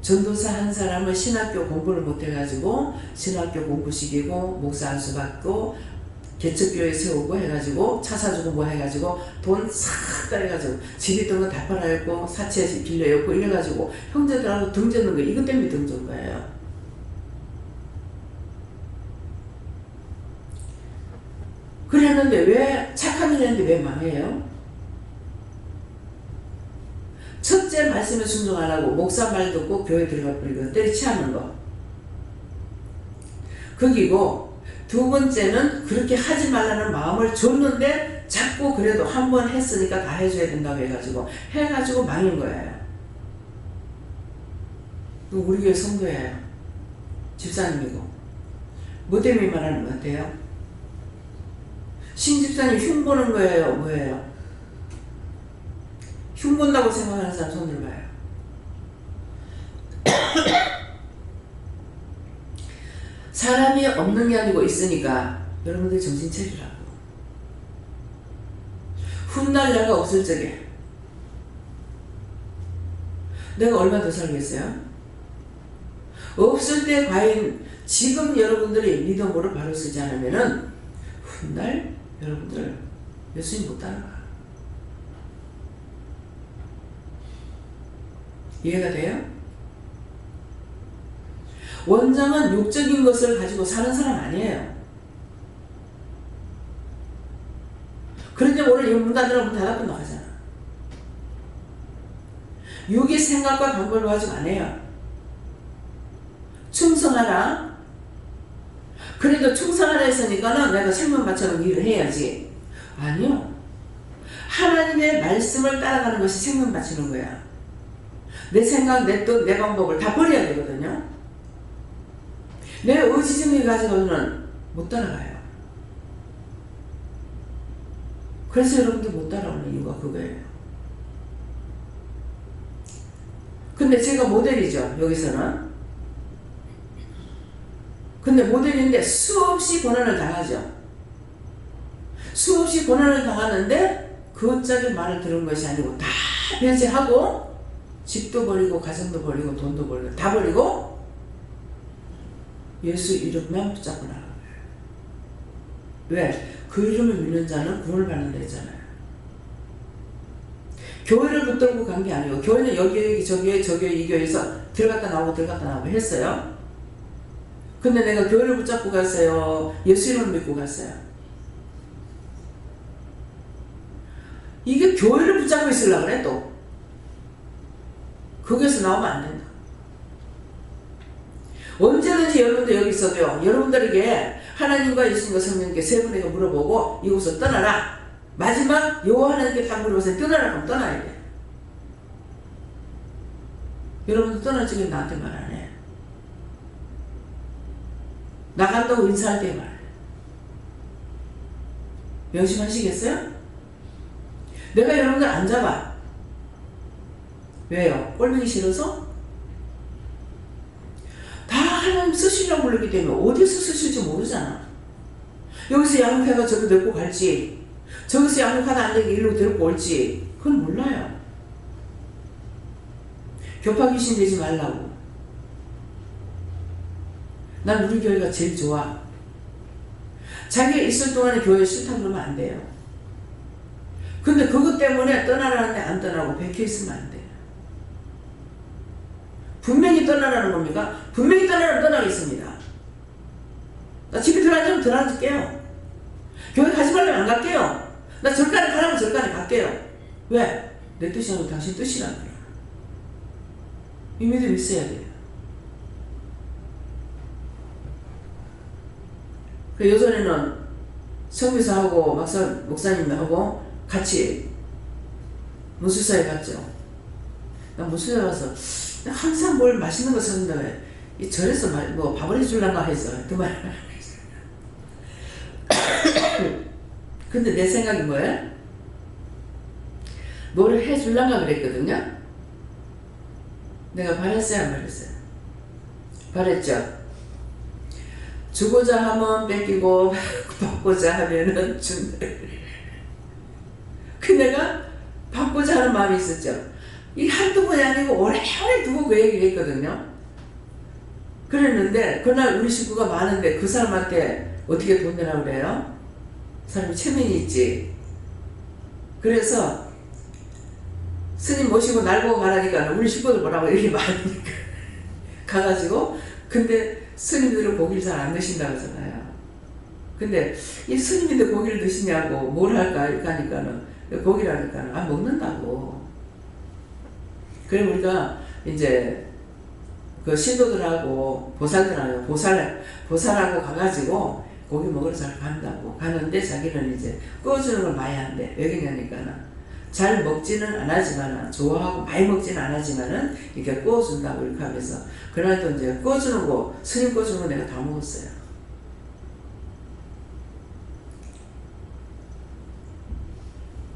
전도사 한 사람은 신학교 공부를 못해가지고 신학교 공부시키고 목사 안수 받고 개척교회 세우고 해가지고 차 사주고 뭐 해가지고 돈 싹 따해가지고 집 있던 거 다 팔아였고 사채 빌려였고 이래가지고 형제들하고 등졌는 거 이것 때문에 등진 거예요. 그랬는데 왜 착한 일 했는데 왜 망해요? 첫째 말씀에 순종 안 하고 목사 말 듣고 교회 들어가 버리고 때려치하는 거 그기고 두 번째는 그렇게 하지 말라는 마음을 줬는데 자꾸 그래도 한 번 했으니까 다 해줘야 된다고 해가지고 망인 거예요. 우리 교회 성도예요. 집사님이고 뭐 때문에 말하는 것 같아요? 신집사님 흉보는 거예요? 뭐예요? 흉본다고 생각하는 사람 손 들어봐요. 사람이 없는 게 아니고 있으니까 여러분들 정신 차리라고. 훗날 내가 없을 적에 내가 얼마 더 살겠어요? 없을 때 과연 지금 여러분들이 믿음으로 바로 쓰지 않으면은 훗날 여러분들 예수님 못 따라가. 이해가 돼요? 원장은 육적인 것을 가지고 사는 사람 아니에요. 그런데 오늘 문 닫으라고 문 닫아도 나가잖아. 육의 생각과 방법을 가지고 안 해요. 충성하라. 그래도 충성하라 했으니까는 내가 생명마처럼 일을 해야지. 아니요. 하나님의 말씀을 따라가는 것이 생명 바치는 거야. 내 생각, 내 뜻, 내 방법을 다 버려야 되거든요. 내 의지중에 가지고는 못 따라가요. 그래서 여러분들 못 따라오는 이유가 그거예요. 근데 제가 모델이죠, 여기서는. 근데 모델인데 수없이 고난을 당하죠. 수없이 고난을 당하는데 그것짜리 말을 들은 것이 아니고 다 배제하고 집도 버리고 가정도 버리고 돈도 버리고 다 버리고 예수 이름만 붙잡고 나가는 거예요. 왜? 그 이름을 믿는 자는 구원을 받는다 했잖아요. 교회를 붙들고 간 게 아니고 교회는 여기 저 교회 이 교회에서 들어갔다 나오고 했어요. 근데 내가 교회를 붙잡고 갔어요? 예수 이름을 믿고 갔어요? 이게 교회를 붙잡고 있으려고 그래 또. 거기에서 나오면 안 된다. 언제든지 여러분들 여기 있어도요. 여러분들에게 하나님과 예수님과 성령께 세 분에게 물어보고 이곳을 떠나라. 마지막 여호와 하나님께 다 물어보세요. 떠나라 그럼 떠나야 돼. 여러분들 떠날 적에 나한테 말 안 해. 나간다고 인사할 때 말해. 명심하시겠어요? 내가 여러분들 안 잡아. 왜요? 꼴보기 싫어서? 다 하나님 쓰시려고 부르기 때문에 어디서 쓰실지 모르잖아. 여기서 양육해가 저기 데리고 갈지, 저기서 양육하다 안 되게 일로 데리고 올지, 그건 몰라요. 교파 귀신 되지 말라고. 난 우리 교회가 제일 좋아. 자기가 있을 동안에 교회 싫다 그러면 안 돼요. 근데 그것 때문에 떠나라는데 안 떠나고 백혀 있으면 안 돼요. 분명히 떠나라는 겁니까? 분명히 떠나라면 떠나겠습니다. 나 집에 들어앉으면 들어앉을게요. 교회 가지 말라면 안 갈게요. 나 절간에 가라면 절간에 갈게요. 왜? 내 뜻이 아니고 당신 뜻이란 말이야. 이 믿음 있어야 돼요. 그 요전에는 성교사하고 목사님하고 같이 무술사에 갔죠. 나 무술사에 가서 항상 뭘 맛있는 거 사준다고 이 절에서 뭐 밥을 해줄란가 해서 그 말을 근데 내 생각이 뭐예요? 뭐를 해줄란가 그랬거든요. 내가 바랬어요 안 바랬어요? 바랬죠. 주고자 하면 뺏기고 받고자 하면은 준다. 그 내가 받고자 하는 마음이 있었죠. 이 한두 번이 아니고 오래오래 두고 그 얘기를 했거든요. 그랬는데 그날 우리 식구가 많은데 그 사람한테 어떻게 돈 내라고 그래요? 사람이 체면이 있지. 그래서 스님 모시고 날 보고 가라니까 우리 식구들 뭐라고 이렇게 말하니까 가가지고 근데 스님들은 고기를 잘 안 드신다고 하잖아요. 근데 이 스님인데 고기를 드시냐고 뭘 할까 하니까는 고기라니까는 아 먹는다고. 그래 우리가 이제 그 신도들하고 보살하고 가가지고 고기 먹으러 잘 간다고 가는데 자기는 이제 꺼주는 걸 많이 한대. 왜 그러냐니까는 잘 먹지는 않았지만은 좋아하고 많이 먹지는 않았지만은 이렇게 구워준다고 이렇게 하면서 그날도 이제 구워주는 거 스님 구워주는 거 내가 다 먹었어요.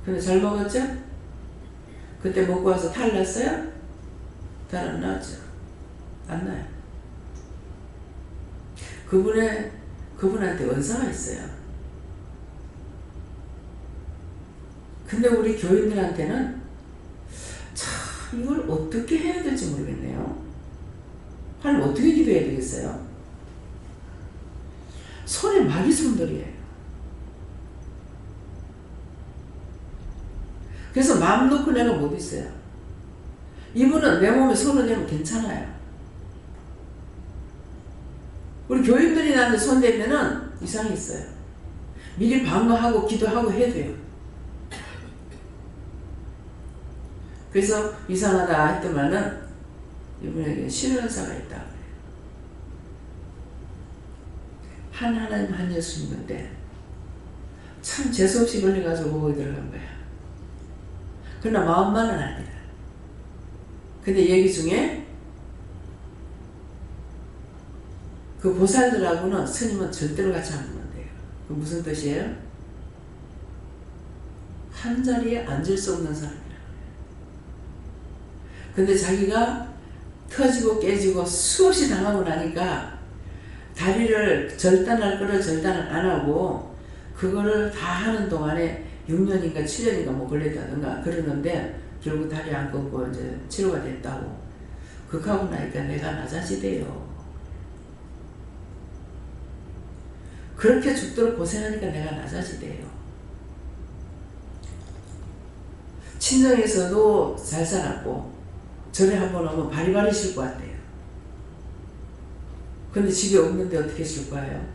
근데 잘 먹었죠? 그때 먹고 와서 탈 났어요? 탈 안 났죠? 안 나요. 그분한테 원사가 있어요. 근데 우리 교인들한테는 참 이걸 어떻게 해야 될지 모르겠네요. 하나님 어떻게 기도해야 되겠어요? 손에 마귀 손들이에요. 그래서 마음 놓고 내가 못 있어요. 이분은 내 몸에 손을 대면 괜찮아요. 우리 교인들이 나한테 손 대면은 이상이 있어요. 미리 방어하고 기도하고 해야 돼요. 그래서 이상하다 했더만은 이분에게 신원사가 있다. 한 하나님 한 예수님인데 참 재수없이 걸려가지고 거기 들어간 거야. 그러나 마음만은 아니라. 근데 얘기 중에 그 보살들하고는 스님은 절대로 같이 안 먹는데요. 그 무슨 뜻이에요? 한 자리에 앉을 수 없는 사람이라. 근데 자기가 터지고 깨지고 수없이 당하고 나니까 다리를 절단할 거를 절단을 안 하고 그거를 다 하는 동안에 6년인가 7년인가 뭐 걸렸다든가 그러는데 결국 다리 안 끊고 이제 치료가 됐다고. 극하고 나니까 내가 낮아지대요. 그렇게 죽도록 고생하니까 내가 낮아지대요. 친정에서도 잘 살았고 절에 한번 오면 바리바리 쉴 것 같대요. 근데 집에 없는데 어떻게 쉴 거예요?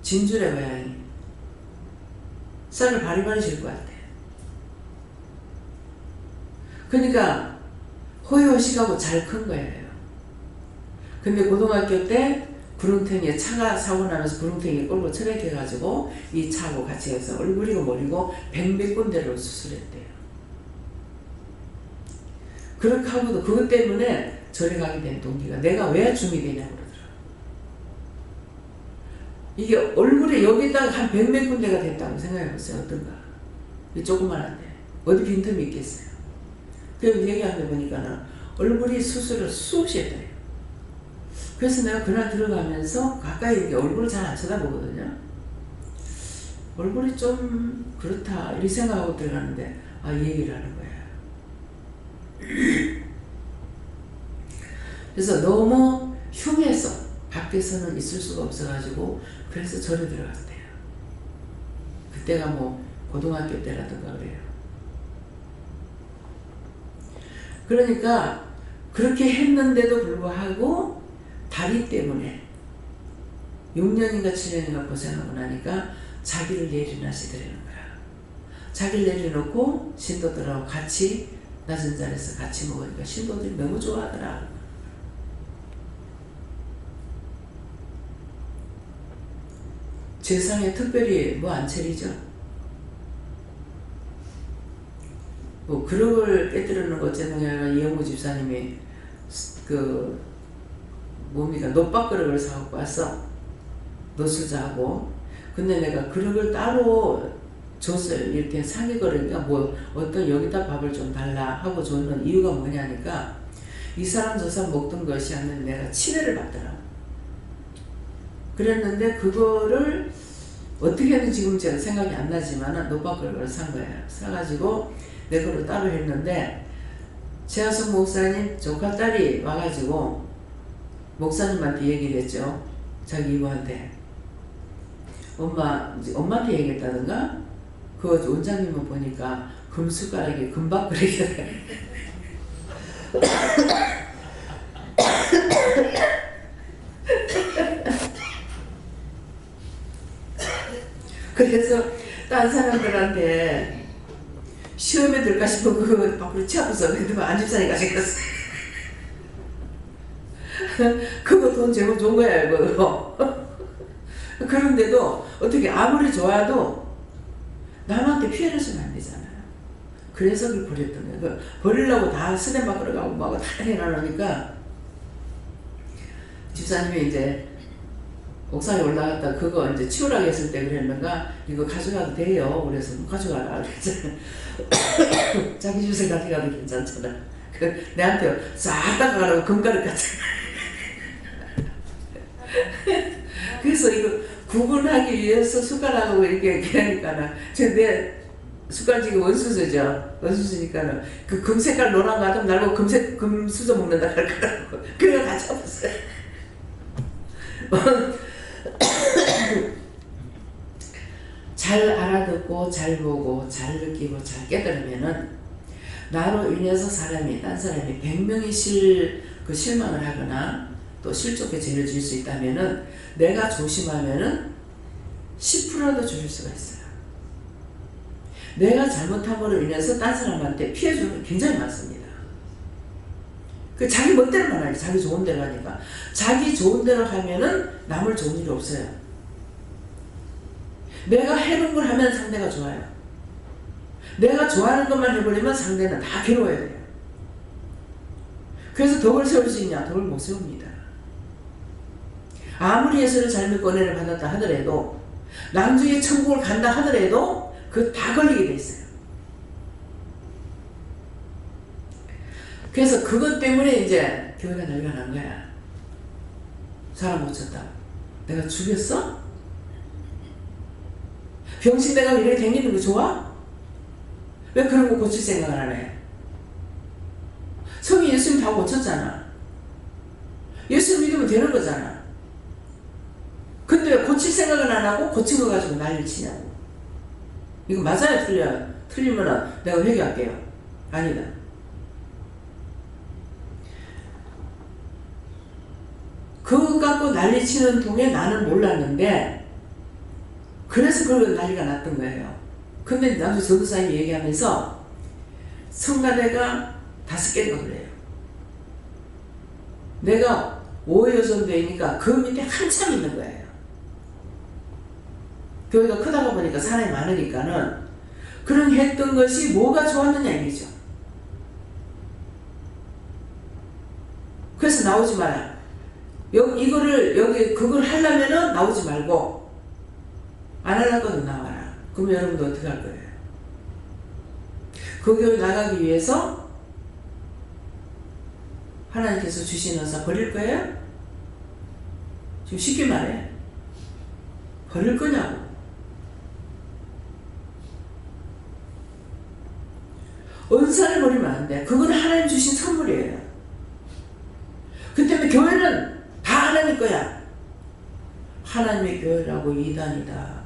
진주래 고양이. 쌀을 바리바리 쉴 것 같대요. 그러니까 호의호식하고 잘 큰 거예요. 근데 고등학교 때 구릉탱이에 차가 사고 나면서 구릉탱이에 끌고 처박혀가지고 이 차하고 같이 해서 얼굴이고 머리고 100몇 군데를 수술했대요. 그렇게 하고도 그것 때문에 절에 가게 된 동기가 내가 왜 중이 되냐고 그러더라고요. 이게 얼굴에 여기다가 한 100몇 군데가 됐다고 생각해보세요. 어떤가. 이 조그만한데 어디 빈틈이 있겠어요. 그래서 얘기하는 거 보니까는 얼굴이 수술을 수없이 했대요. 그래서 내가 그날 들어가면서 가까이 이렇게 얼굴을 잘 안 쳐다보거든요. 얼굴이 좀 그렇다 이렇게 생각하고 들어가는데 아, 이 얘기를 하는 거야. 그래서 너무 흉해서 밖에서는 있을 수가 없어가지고 그래서 절에 들어갔대요. 그때가 뭐 고등학교 때라든가 그래요. 그러니까 그렇게 했는데도 불구하고 다리 때문에 6년인가 7년인가 고생하고 나니까 자기를 내려놔시더라는 거야. 자기를 내려놓고 신도들하고 같이 낮은 자리에서 같이 먹으니까 신도들이 너무 좋아하더라. 세상에 특별히 뭐 안 차리죠. 뭐 그런 걸 깨뜨리는 것 때문에 이영구 집사님이 그 뭡니까 노박그릇을 사갖고 왔어. 노수자하고. 근데 내가 그릇을 따로 줬어요. 이렇게 상의 그릇이니까 뭐 어떤 여기다 밥을 좀 달라 하고 줬는 이유가 뭐냐니까 이 사람 저 사람 먹던 것이 아니라 내가 치매를 받더라. 그랬는데 그거를 어떻게 했는지 지금 제가 생각이 안 나지만 노박그릇을 산 거예요. 사가지고 내 거를 따로 했는데 최하성 목사님 조카 딸이 와가지고 목사님한테 얘기를 했죠. 자기 이모한테. 엄마한테 얘기했다던가? 그 원장님은 보니까 금숟가락이 금밥그릇이래. 그래서 딴 사람들한테 시험에 들까 싶어 그 밖으로 치아부서 그래도 안집사님 가져갔어. 그거 돈 제법 좋은 거야 이거. 그런데도 어떻게 아무리 좋아도 남한테 피해를 주면 안 되잖아요. 그래서 그걸 버렸던 거예요. 버리려고 다 스냅 밖으로 가고 뭐하고 다 해놔놓으니까 집사님이 이제 옥상에 올라갔다 그거 이제 치우라고 했을 때 그랬는가 이거 가져가도 돼요. 그래서 가져가라 그랬잖아. 자기 주세 가져가도 괜찮잖아. 내한테 싹 닦아가라고 금가루 같잖아. 그래서 이거 구분하기 위해서 숟가락하고 이렇게 하니까는 내 숟갈지기 원수저죠. 원수저니까는 그 금색깔 노란 거 같으면 날고 금수저 먹는다 할거라고. 그래서 같이 없었어요. 잘 알아듣고 잘 보고 잘 느끼고 잘 깨달으면은 나로 인해서 딴 사람이 100명이 실망을 하거나 또 실족에 죄를 지을 수 있다면은 내가 조심하면은 10%라도 줄일 수가 있어요. 내가 잘못함으로 인해서 딴 사람한테 피해 주는 게 굉장히 많습니다. 그 자기 멋대로만 하지, 자기 좋은 대로 하니까. 자기 좋은 대로 하면은 남을 좋은 일이 없어요. 내가 해놓은 걸 하면 상대가 좋아요. 내가 좋아하는 것만 해버리면 상대는 다 괴로워야 돼요. 그래서 덕을 세울 수 있냐? 덕을 못 세웁니다. 아무리 예수를 잘 믿고 은혜를 받았다 하더라도 나중에 천국을 간다 하더라도 그 다 걸리게 돼 있어요. 그래서 그것 때문에 이제 교회가 난리가 난 거야. 사람 못 쳤다. 내가 죽였어? 병신 내가 이렇게 댕기는 거 좋아? 왜 그런 거 고칠 생각을 안 해? 성이 예수님 다 고쳤잖아. 예수 믿으면 되는 거잖아. 근데 왜 고칠 생각은 안 하고 고친 거 가지고 난리를 치냐고. 이거 맞아요? 틀려요? 틀리면 내가 회개할게요. 아니다. 그거 갖고 난리 치는 동에 나는 몰랐는데 그래서 그걸 난리가 났던 거예요. 근데 나도 전도사님이 얘기하면서 성가대가 5개인가 그래요. 내가 5회 정도이니까 그 밑에 한참 있는 거예요. 교회가 크다가 보니까 사람이 많으니까는 그런 했던 것이 뭐가 좋았느냐 이거죠. 그래서 나오지 마라. 그걸 하려면은 나오지 말고 안 하려거든 나와라. 그럼 여러분도 어떻게 할 거예요? 그 교회 나가기 위해서 하나님께서 주신 은사 버릴 거예요? 지금 쉽게 말해. 버릴 거냐고. 은사를 버리면 안 돼. 그건 하나님 주신 선물이에요. 그 때문에 교회는 다 하나님 거야. 하나님의 교회라고 이단이다.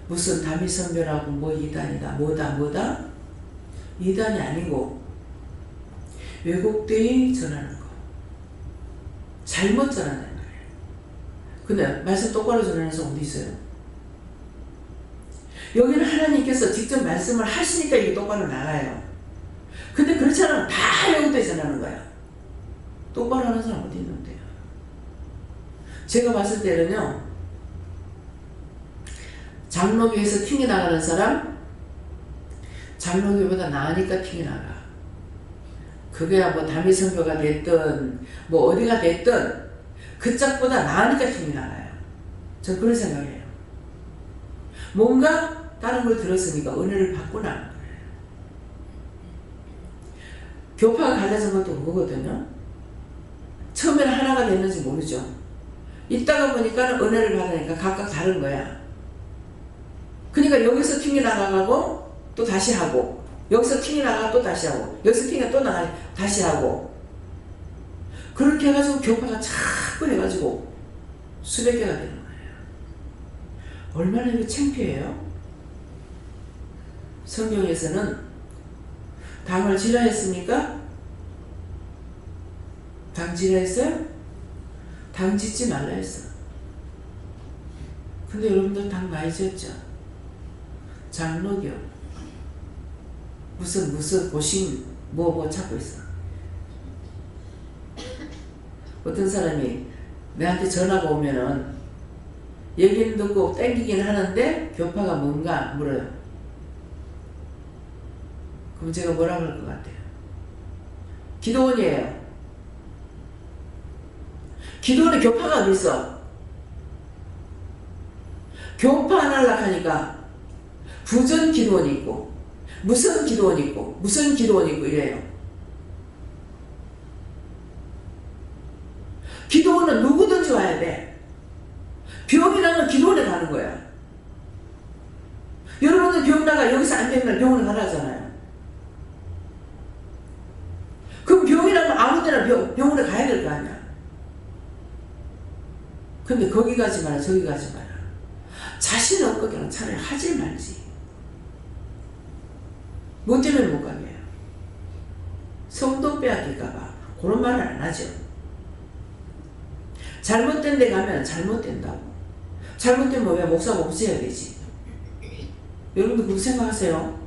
무슨 다미성교라고 뭐 이단이다. 뭐다. 이단이 아니고 왜곡되이 전하는 거. 잘못 전하는 거예요. 근데 말씀 똑바로 전하는 사람 어디 있어요? 여기는 하나님께서 직접 말씀을 하시니까 이게 똑바로 나가요. 근데 그렇지 않으면 다 왜곡되이 전하는 거야. 똑바로 하는 사람 어디 있는데요? 제가 봤을 때는요, 장로교에서 튕겨나가는 사람, 장로교보다 나으니까 튕겨나가. 그게 뭐 다미선교가 됐든 뭐 어디가 됐든 그 짝보다 나으니까 튕겨나가요. 저 그런 생각이에요. 뭔가 다른 걸 들었으니까 은혜를 받고 나는 거예요. 교파가 갈라진 것도 그거거든요. 처음에는 하나가 됐는지 모르죠. 이따가 보니까 은혜를 받으니까 각각 다른 거야. 그러니까 여기서 튕겨나가고 또 다시 하고, 여기서 튕겨나가 또 다시 하고, 여기서 튕겨 또 나가 다시 하고, 그렇게 해가지고 교파가 자꾸 해가지고 수백 개가 되는 거예요. 얼마나 이거 창피해요? 성경에서는 당을 지라했습니까? 당 지라했어요? 당 짓지 말라 했어. 근데 여러분들 당 많이 지었죠? 장로교 무슨 고심 뭐 찾고 있어. 어떤 사람이 내한테 전화가 오면은 얘기는 듣고 땡기긴 하는데 교파가 뭔가 물어요. 그럼 제가 뭐라고 할 것 같아요? 기도원이에요. 기도원에 교파가 어디 있어? 교파 안 하려고 하니까 부전 기도원이 있고 무슨 기도원이 있고 무슨 기도원이 있고 이래요. 기도원은 누구든지 와야 돼. 병이라면 기도원에 가는 거야. 여러분들 병 나가 여기서 안 되면 병원에 가라잖아요. 그럼 병이라면 아무 데나 병원에 가야 될 거 아니야. 근데 거기 가지 마라 저기 가지 마라. 자신 없거든. 차라리 하지 말지. 뭐 때문에 못 가게 해요? 성도 빼앗길까봐 그런 말을 안 하죠. 잘못된 데 가면 잘못된다고. 잘못되면 왜 목사가 없애야 되지? 여러분들 그렇게 생각하세요?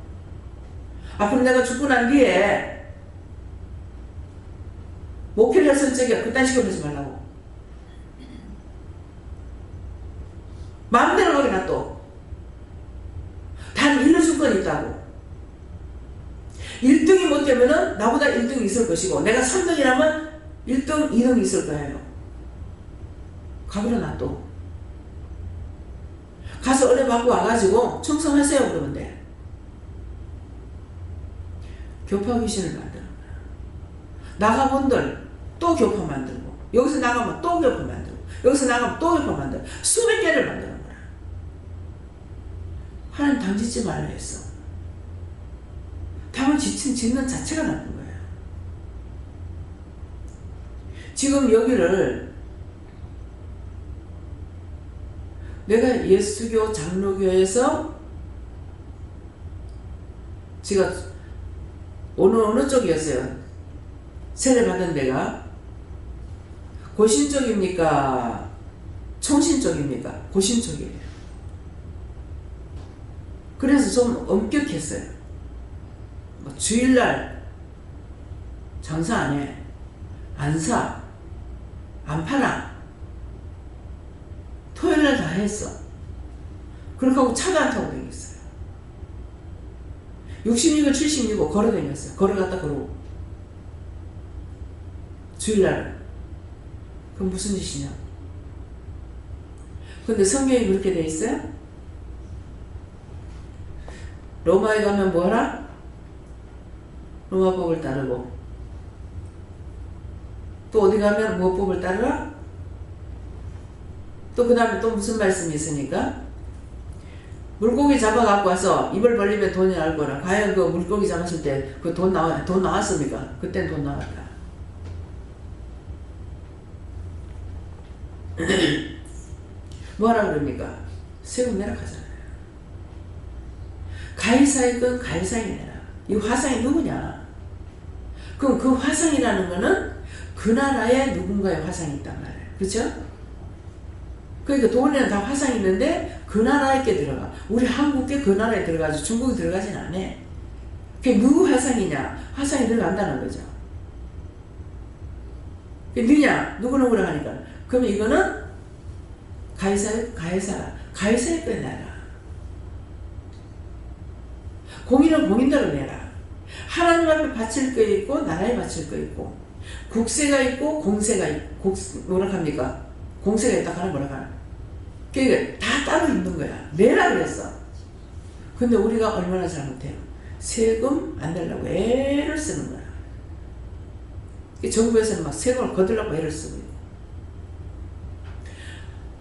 앞으로 내가 죽고 난 뒤에 목회를 했을 적에 그딴 식으로 하지 말라고. 마음대로 가게 놔둬. 단 일러줄 건 있다고. 1등이 못 되면은 나보다 1등이 있을 것이고 내가 3등이라면 1등, 2등이 있을 거예요. 가버려 놔둬. 가서 은혜 받고 와가지고 충성하세요 그러면 돼. 교파 귀신을 만드는 거야. 나가본들 또 교파 만들고 여기서 나가면 또 교파 만들고 여기서 나가면 또 교파 만들고 수백 개를 만드는 거야. 하나님 당 짓지 말라 했어. 당을 짓는 자체가 나쁜 거예요. 지금 여기를 내가 예수교 장로교에서 제가 어느 쪽이었어요? 세례받은 데가 고신 쪽입니까? 총신 쪽입니까? 고신 쪽이에요. 그래서 좀 엄격했어요. 뭐 주일날 장사 안 해. 안 사. 안 팔아. 토요일날 다 했어. 그렇게 하고 차도 안 타고 다녔어요. 66을 76을 걸어 다녔어요. 걸어갔다 걸어오고. 주일날. 그건 무슨 짓이냐? 근데 성경이 그렇게 돼 있어요? 로마에 가면 뭐 하라? 로마법을 따르고. 또 어디 가면 뭐 법을 따르라? 또 그 다음에 또 무슨 말씀이 있으니까? 물고기 잡아갖고 와서 입을 벌리면 돈이 나올 거라. 과연 그 물고기 잡았을 때 그 돈 나왔습니까? 그땐 돈 나왔다. 뭐 하라 그럽니까? 세금 내라 하잖아요. 가이사의 건 가이사에 내라. 이 화상이 누구냐? 그럼 그 화상이라는 거는 그 나라에 누군가의 화상이 있단 말이에요. 그렇죠? 그러니까 돈에는 다 화상이 있는데 그 나라에 게 들어가. 우리 한국에 그 나라에 들어가지 중국에 들어가진 않아. 그게 누구 화상이냐? 화상이 들어간다는 거죠. 그게 누구냐? 누구누구라 하니까. 그럼 이거는 가이사라. 가이사의 거에 내라. 공인은 공인대로 내라. 하나님 앞에 바칠 거 있고 나라에 바칠 거 있고 국세가 있고 공세가 있고 뭐라 합니까? 공세가 있다 하나 뭐라 하나. 그러니까 다 따로 있는 거야. 내라 그랬어. 근데 우리가 얼마나 잘못해요. 세금 안 내려고 애를 쓰는 거야. 정부에서는 막 세금을 거두려고 애를 쓰고 있고.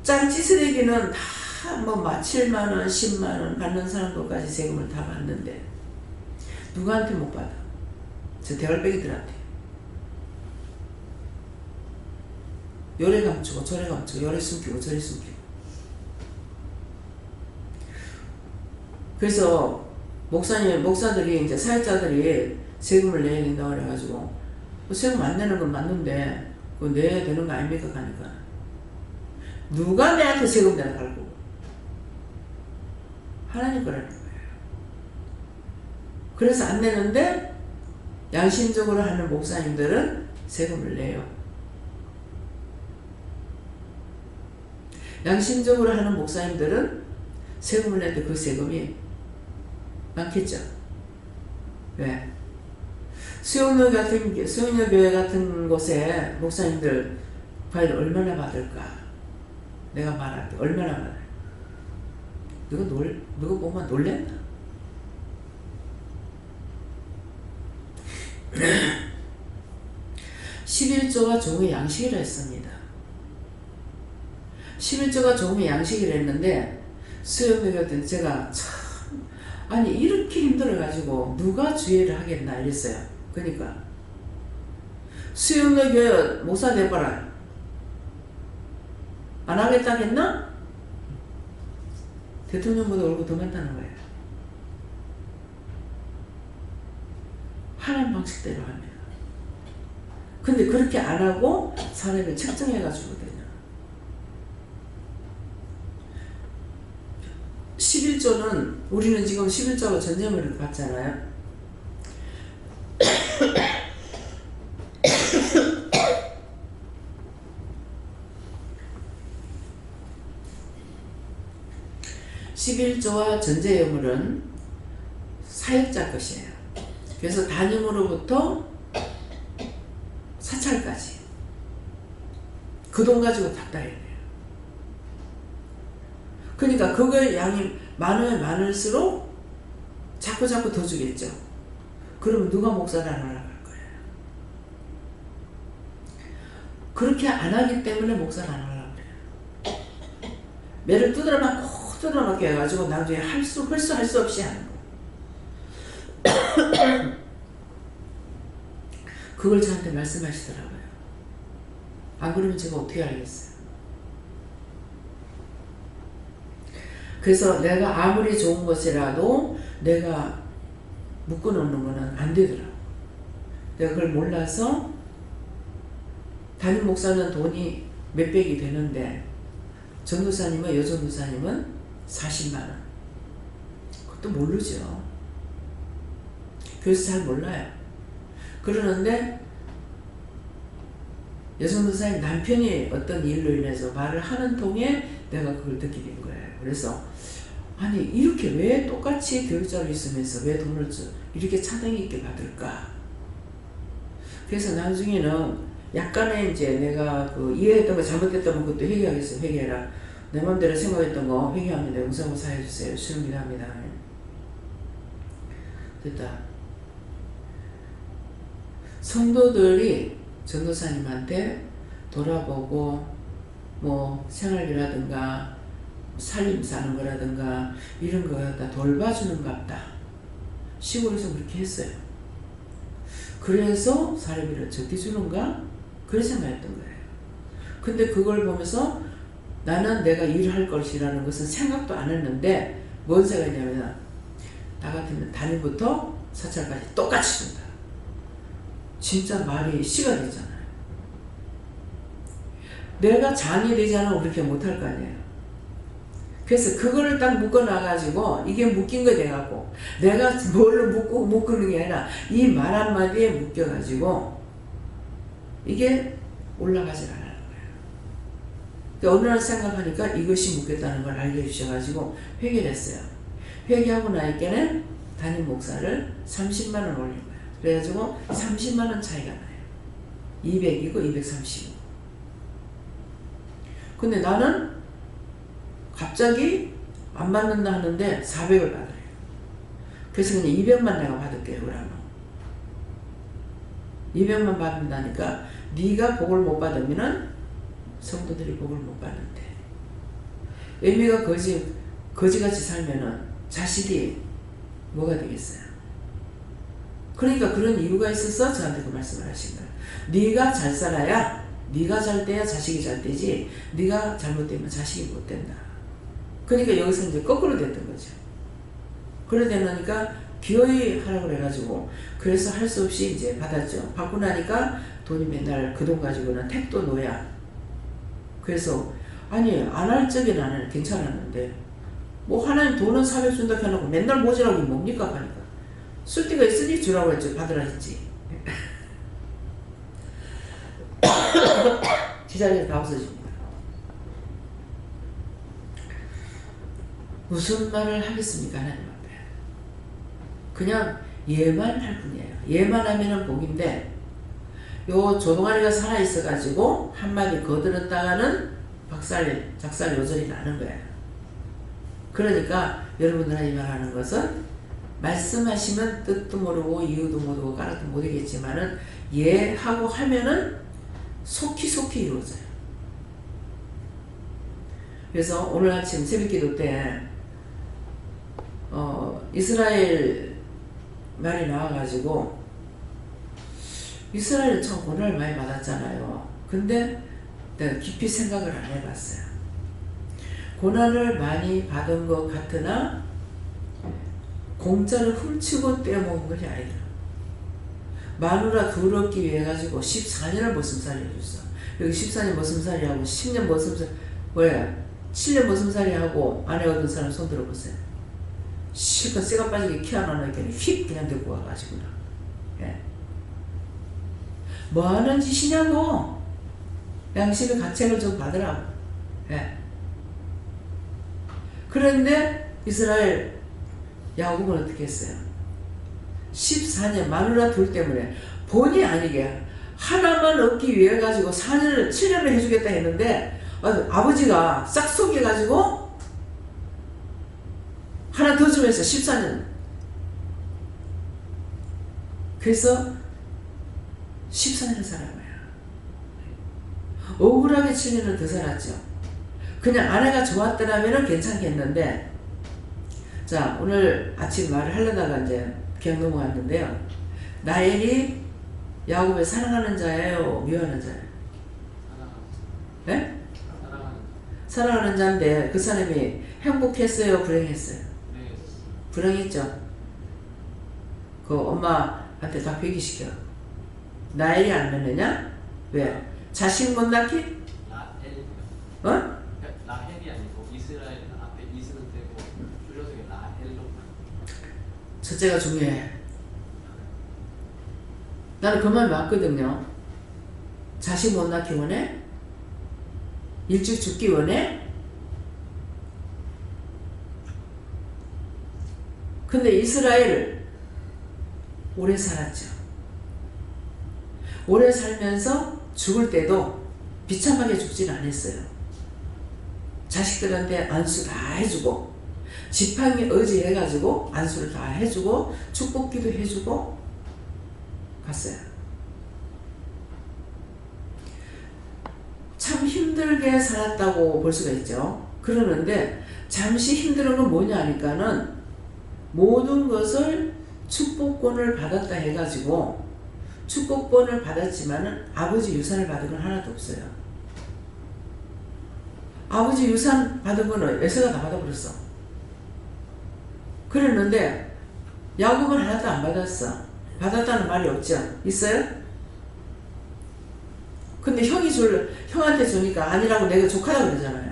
짠찌쓰레기는 다 뭐 7만원, 10만원 받는 사람들까지 세금을 다 받는데 누구한테 못 받아? 저 대갈배기들한테. 요래 감추고 저래 감추고 요래 숨기고 저래 숨기고. 그래서 목사들이 이제 사역자들이 세금을 내야 된다고 그래가지고 세금 안 내는 건 맞는데 그거 내야 되는 거 아닙니까? 가니까 누가 내한테 세금 내라 갈고 하나님 거라는 거예요. 그래서 안 내는데 양심적으로 하는 목사님들은 세금을 내요. 양심적으로 하는 목사님들은 세금을 내는데 그 세금이 많겠죠. 왜? 수용료 교회 같은 곳에 목사님들 과연 얼마나 받을까? 내가 말할 때 얼마나 받아요? 누가 보면 놀랬나? (11조가) 종의 양식이라 했습니다. 11조가 종의 양식이라 했는데 수용료 같은 제가 참 아니 이렇게 힘들어가지고 누가 주의를 하겠나 이랬어요. 그러니까 수용료 교회 목사 돼봐라. 안 하겠다 했나? 대통령보다 얼굴 더 많다는 거예요. 하나님 방식대로 합니다. 근데 그렇게 안 하고 사람을 책정해가지거든요. 11조는 우리는 지금 11조로 전쟁을 받잖아요. (11조와) 전제예물은 사역자 것이에요. 그래서 단임으로부터 사찰까지 그 돈 가지고 닦아야 돼요. 그러니까 그거의 양이 많으면 많을수록 자꾸 더 주겠죠. 그러면 누가 목사를 안 하러 갈 거예요. 그렇게 안 하기 때문에 목사를 안 하려고 그래요. 매를 뜯어놓게 해가지고 나중에 할 수 없이 하는 거. 그걸 저한테 말씀하시더라고요. 안 그러면 제가 어떻게 알겠어요. 그래서 내가 아무리 좋은 것이라도 내가 묶어놓는 거는 안 되더라고. 내가 그걸 몰라서 담임 목사는 돈이 몇백이 되는데 전도사님은 여전도사님은 40만 원. 그것도 모르죠. 그래서 잘 몰라요. 그러는데 여전도사님 남편이 어떤 일로 인해서 말을 하는 통에 내가 그걸 듣게 된 거예요. 그래서 아니 이렇게 왜 똑같이 교육자로 있으면서 왜 돈을 이렇게 차등 있게 받을까? 그래서 나중에는 약간의 이제 내가 그 이해했던 거 잘못됐다면 그것도 회개하겠어요. 회개해라. 내 맘대로 생각했던 거 회개합니다. 용서하고 사해주세요. 싫습니다 합니다. 됐다. 성도들이 전도사님한테 돌아보고 뭐 생활비라든가 살림 사는 거라든가 이런 거 갖다 돌봐주는 것 같다. 시골에서 그렇게 했어요. 그래서 사례비를 적게 주는가? 그런 생각했던 거예요. 근데 그걸 보면서 나는 내가 일할 것이라는 것은 생각도 안 했는데 뭔 생각이냐면 나 같으면 단위부터 사찰까지 똑같이 준다. 진짜 말이 씨가 되잖아요. 내가 장이 되지 않으면 그렇게 못할 거 아니에요. 그래서 그거를 딱 묶어놔가지고 이게 묶인 거 돼갖고 내가 뭘로 묶는 게 아니라 이 말 한마디에 묶여가지고 이게 올라가질 않아요. 어느 날 생각하니까 이것이 묶였다는 걸 알게 해주셔가지고 회개를 했어요. 회개하고 나니까는 담임 목사를 30만 원 올린 거야. 그래가지고 30만 원 차이가 나요. 200이고 230이고. 근데 나는 갑자기 안 받는다 하는데 400을 받아요. 그래서 그냥 200만 내가 받을게요. 그러면 200만 받는다니까 네가 복을 못 받으면은 성도들이 복을 못 받는데, 애미가 거지같이 살면은 자식이 뭐가 되겠어요? 그러니까 그런 이유가 있어서 저한테 그 말씀을 하신 거예요. 네가 잘 살아야, 네가 잘 돼야 자식이 잘 되지, 네가 잘못되면 자식이 못 된다. 그러니까 여기서 이제 거꾸로 됐던 거죠. 그래 되니까 기어이 하라고 그래가지고, 그래서 할 수 없이 이제 받았죠. 받고 나니까 돈이 맨날 그 돈 가지고는 택도 노야. 그래서 아니 안 할 적에 나는 괜찮았는데 뭐 하나님 돈은 400 준다 해놓고 맨날 모자라고 뭡니까 하니까 쓸 데가 있으니 주라고 했죠. 받으라 했지. 지자리에서 다 없어집니다. 무슨 말을 하겠습니까 하나님 앞에. 그냥 예만 할 뿐이에요. 예만 하면은 복인데, 요 조동아리가 살아있어가지고 한마디 거들었다가는 작살 요절이 나는 거예요. 그러니까 여러분들이 말하는 것은 말씀하시면 뜻도 모르고 이유도 모르고 까락도 모르겠지만은 예 하고 하면은 속히 이루어져요. 그래서 오늘 아침 새벽기도 때 이스라엘 말이 나와가지고, 이스라엘은 참 고난을 많이 받았잖아요. 근데 내가 깊이 생각을 안 해봤어요. 고난을 많이 받은 것 같으나 공짜를 훔치고 떼어먹은 것이 아니다. 마누라 둘 얻기 위해 가지고 14년을 머슴살이 해줬어. 여기 14년 머슴살이하고 10년 머슴살이, 왜? 7년 머슴살이하고 아내 얻은 사람 손 들어보세요. 실컷 쇠가 빠지게 키 하나 넣으니까 휙 그냥 들고 와가지고. 예. 뭐 하는 짓이냐고. 양심의 가책을 좀 받으라고. 예. 그런데 이스라엘 야곱은 어떻게 했어요? 14년 마누라 둘 때문에 본의 아니게 하나만 얻기 위해 가지고 7년을 해주겠다 했는데 아버지가 싹 속여가지고 하나 더 주면서 14년. 그래서 14년을 살아요. 억울하게 7년을 더 살았죠. 그냥 아내가 좋았더라면 괜찮겠는데, 자, 오늘 아침 말을 하려다가 이제 그냥 넘어갔는데요. 라헬이 야곱을 사랑하는 자예요? 미워하는 자예요? 네? 사랑하는 자인데 그 사람이 행복했어요? 불행했어요? 불행했죠. 그 엄마한테 다 회귀시켜. 라헬이 안 낳느냐? 왜? 자식 못 낳기? 어? 라헬이 아니고 이스라엘 앞에 이스는 되고 줄여서 라헬로. 첫째가 중요해. 나는 그 말 맞거든요. 자식 못 낳기 원해? 일찍 죽기 원해? 근데 이스라엘 오래 살았죠. 오래 살면서 죽을 때도 비참하게 죽진 않았어요. 자식들한테 안수 다 해주고, 지팡이 의지해가지고 안수를 다 해주고 축복기도 해주고 갔어요. 참 힘들게 살았다고 볼 수가 있죠. 그러는데 잠시 힘든 건 뭐냐 하니까는 모든 것을 축복권을 받았다 해가지고, 축복권을 받았지만은 아버지 유산을 받은 건 하나도 없어요. 아버지 유산 받은 거는 에서가 다 받아버렸어. 그랬는데 야곱은 하나도 안 받았어. 받았다는 말이 없죠. 있어요? 근데 형한테 주니까 아니라고 내가 족하다고 그러잖아요.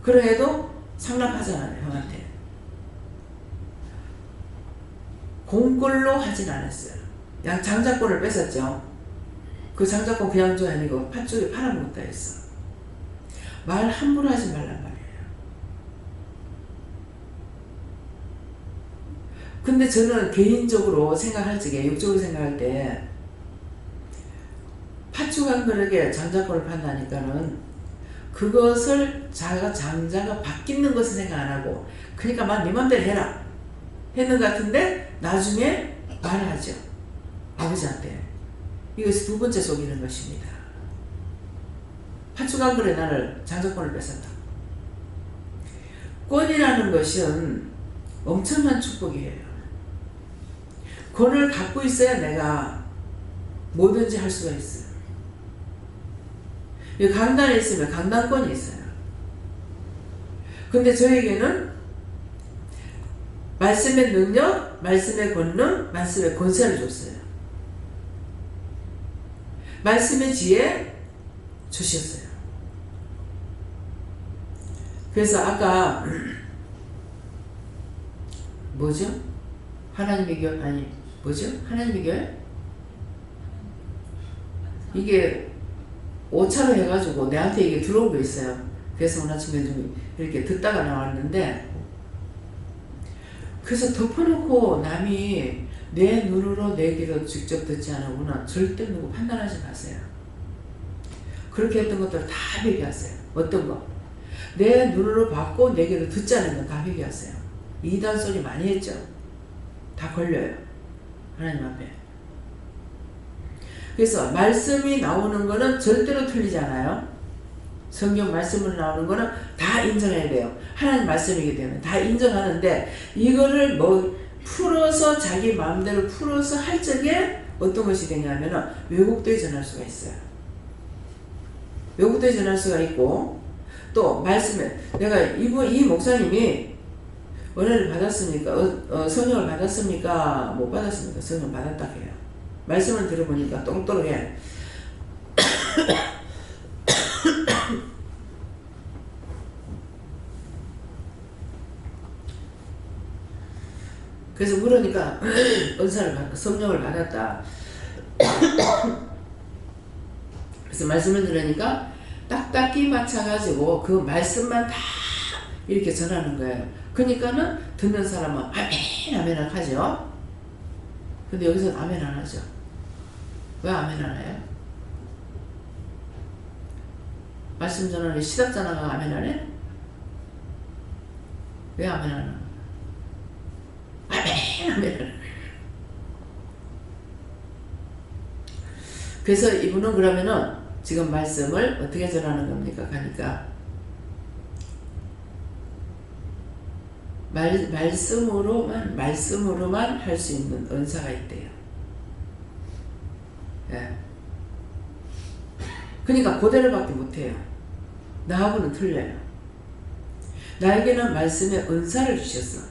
그래도 상납하잖아요, 형한테. 공꼴로 하진 않았어요. 장자권을 뺏었죠. 그 장자권 그냥 줘 아니고 팥죽에 팔아먹었다 했어. 말 함부로 하지 말란 말이에요. 근데 저는 개인적으로 생각할 적에 육적으로 생각할 때 팥죽 한 그릇에 장자권을 판다니까는 그것을 장자가 바뀌는 것을 생각 안 하고 그러니까 막 네 맘대로 해라 했는 것 같은데 나중에 말을 하죠. 아버지한테. 이것이 두 번째 속이는 것입니다. 팥죽 한 그릇에 나를 장자권을 뺏었다. 권이라는 것은 엄청난 축복이에요. 권을 갖고 있어야 내가 뭐든지 할 수가 있어요. 강단에 있으면 강단권이 있어요. 근데 저에게는 말씀의 능력, 말씀의 권능, 말씀의 권세를 줬어요. 말씀의 지혜 주셨어요. 그래서 아까 뭐죠? 하나님의 교회? 아니 뭐죠? 하나님의 교회? 이게 오차로 해가지고 내한테 이게 들어온 거 있어요. 그래서 오늘 아침에 좀 이렇게 듣다가 나왔는데 그래서 덮어놓고 남이 내 눈으로 내 귀로 직접 듣지 않으고는 절대 누구 판단하지 마세요. 그렇게 했던 것들 다 회개하세요. 어떤 거? 내 눈으로 봤고 내 귀로 듣지 않은 건 다 회개하세요. 이단 소리 많이 했죠. 다 걸려요. 하나님 앞에. 그래서 말씀이 나오는 거는 절대로 틀리지 않아요. 성경 말씀으로 나오는 거는 다 인정해야 돼요. 하나님 말씀이기 때문에 다 인정하는데 이거를 뭐 풀어서 자기 마음대로 풀어서 할 적에 어떤 것이 되냐면은 왜곡되어 전할 수가 있어요. 왜곡되어 전할 수가 있고 또 말씀에 내가 이 목사님이 은혜를 받았습니까? 성령을 받았습니까? 못 받았습니까? 성령 받았다 해요. 말씀을 들어보니까 똥똥해. 그래서 물으니까 은사를 받았다. 성령을 받았다. 그래서 말씀을 들으니까 딱딱히 맞춰가지고 그 말씀만 다 이렇게 전하는 거예요. 그러니까는 듣는 사람은 아멘 아멘 하죠. 근데 여기서는 아멘 안 하죠. 왜 아멘 안 해요? 말씀 전하는 시답자나가 아멘 안 해? 왜 아멘 안 하나? 아멘 아멘 안 해. 그래서 이분은 그러면은 지금 말씀을 어떻게 전하는 겁니까? 가니까 말씀으로만 할 수 있는 은사가 있대요. 예. 그러니까 그대로밖에 못해요. 나하고는 틀려요. 나에게는 말씀의 은사를 주셨어.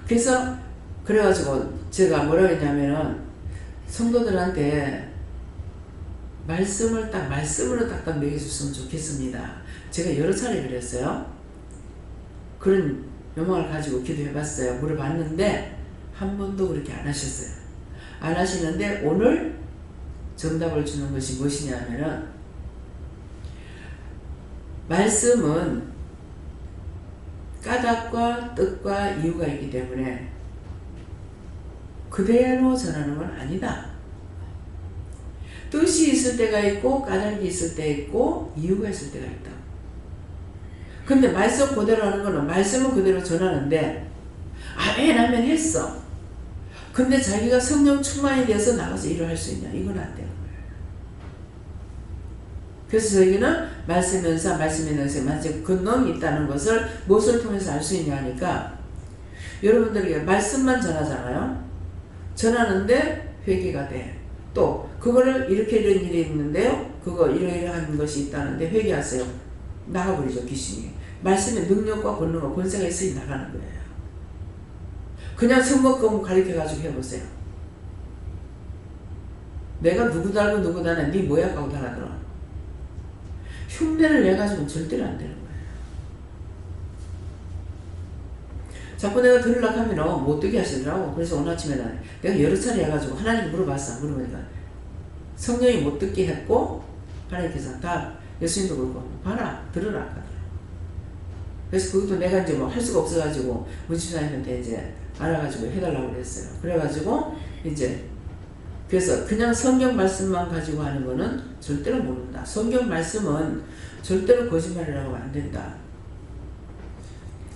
그래서 그래가지고 제가 뭐라 했냐면은 성도들한테 말씀으로 딱딱 먹여줬으면 좋겠습니다. 제가 여러 차례 그랬어요. 그런 요망을 가지고 기도해봤어요. 물어봤는데 한 번도 그렇게 안 하셨어요. 안 하시는데 오늘 정답을 주는 것이 무엇이냐면은 말씀은 까닭과 뜻과 이유가 있기 때문에 그대로 전하는 건 아니다. 뜻이 있을 때가 있고 까닭이 있을 때 있고 이유가 있을 때가 있다. 근데 말씀 그대로 하는 거는 말씀은 그대로 전하는데 아멘 아멘 했어. 근데 자기가 성령 충만이 돼서 나가서 일을 할 수 있냐? 이건 안 되는 거예요. 그래서 저희는 말씀의 은사, 말씀의 능세, 말씀의 권능이 있다는 것을 무엇을 통해서 알 수 있냐 하니까 여러분들에게 말씀만 전하잖아요. 전하는데 회개가 돼. 또 그거를 이렇게 이런 일이 있는데요. 그거 이러이러한 것이 있다는데 회개하세요. 나가버리죠. 귀신이. 말씀의 능력과 권능과 권세가 있으니 나가는 거예요. 그냥 선거권 가리켜가지고 해보세요. 내가 누구 달고 누구 다네 네 뭐야 하고 달아들어. 흉내를 내가지고는 절대로 안 되는 거예요. 자꾸 내가 들으려고 하면 못 되게 하시더라고. 그래서 오늘 아침에 내가 여러 차례 해가지고 하나님 물어봤어. 물어보니까 성령이 못 듣게 했고 하나님께서 다 예수님도 그렇고 봐라 들으라 하더라고. 그래서 그것도 내가 이제 뭐 할 수가 없어가지고 문집사님한테 이제 알아가지고 해달라고 그랬어요. 그래가지고 이제 그래서 그냥 성경 말씀만 가지고 하는 거는 절대로 모른다. 성경 말씀은 절대로 거짓말이라고 하면 안 된다.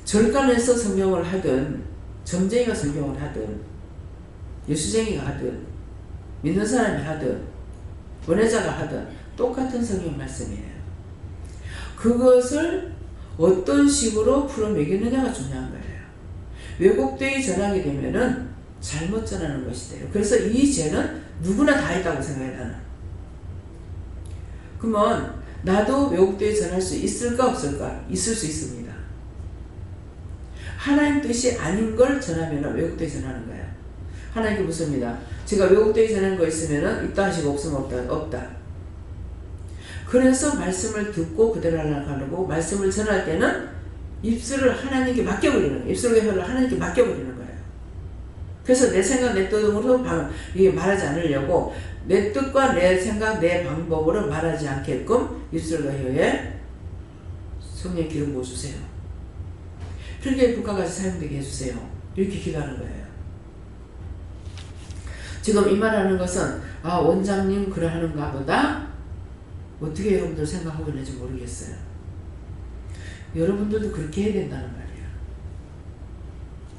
절간에서 성경을 하든 점쟁이가 성경을 하든 예수쟁이가 하든 믿는 사람이 하든 원해자가 하든 똑같은 성경 말씀이에요. 그것을 어떤 식으로 풀어매기느냐가 중요한 거예요. 왜곡되이 전하게 되면은 잘못 전하는 것이 돼요. 그래서 이 죄는 누구나 다 있다고 생각해 나는. 그러면 나도 왜곡되이 전할 수 있을까 없을까? 있을 수 있습니다. 하나님 뜻이 아닌 걸 전하면 왜곡되이 전하는 거예요. 하나님께 묻습니다. 제가 왜곡되이 전하는 거 있으면 있다 하시고 없으면 없다. 그래서 말씀을 듣고 그대로 하려고 말씀을 전할 때는 입술을 하나님께 맡겨버리는 거예요. 입술과 혀를 하나님께 맡겨버리는 거예요. 그래서 내 생각 내 뜻으로 이게 말하지 않으려고 내 뜻과 내 생각 내 방법으로 말하지 않게끔 입술과 혀에 성령 기름 부어주세요. 필기의 불가같이 사용되게 해주세요. 이렇게 기도하는 거예요. 지금 이 말하는 것은 원장님 그러하는가 보다 어떻게 여러분들 생각하고 있는지 모르겠어요. 여러분들도 그렇게 해야 된다는 말이야.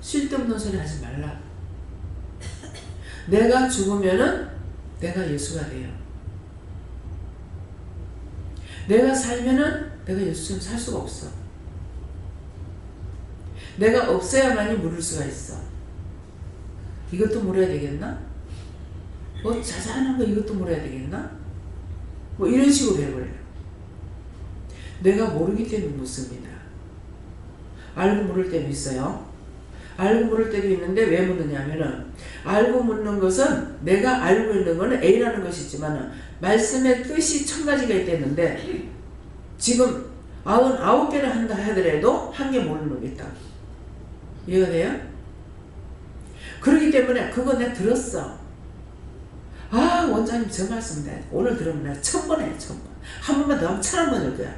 쓸데없는 소리 하지 말라. 내가 죽으면은 내가 예수가 돼요. 내가 살면은 내가 예수처럼 살 수가 없어. 내가 없어야만이 물을 수가 있어. 이것도 물어야 되겠나? 뭐 자잘한 거 이것도 물어야 되겠나? 뭐 이런 식으로 해버려요. 내가 모르기 때문에 묻습니다. 알고 물을 때도 있어요. 알고 물을 때도 있는데 왜 묻느냐면은 알고 묻는 것은 내가 알고 있는 것은 A라는 것이 있지만 말씀의 뜻이 1000가지가 있다는데 지금 99개를 한다 하더라도 한 개 모르는 게 있다. 이해가 돼요? 그렇기 때문에 그거 내가 들었어. 원장님 저 말씀 내가 오늘 들으면 내가 1000번 해. 1000번. 한 번만 더 하면 1000번 할 거야.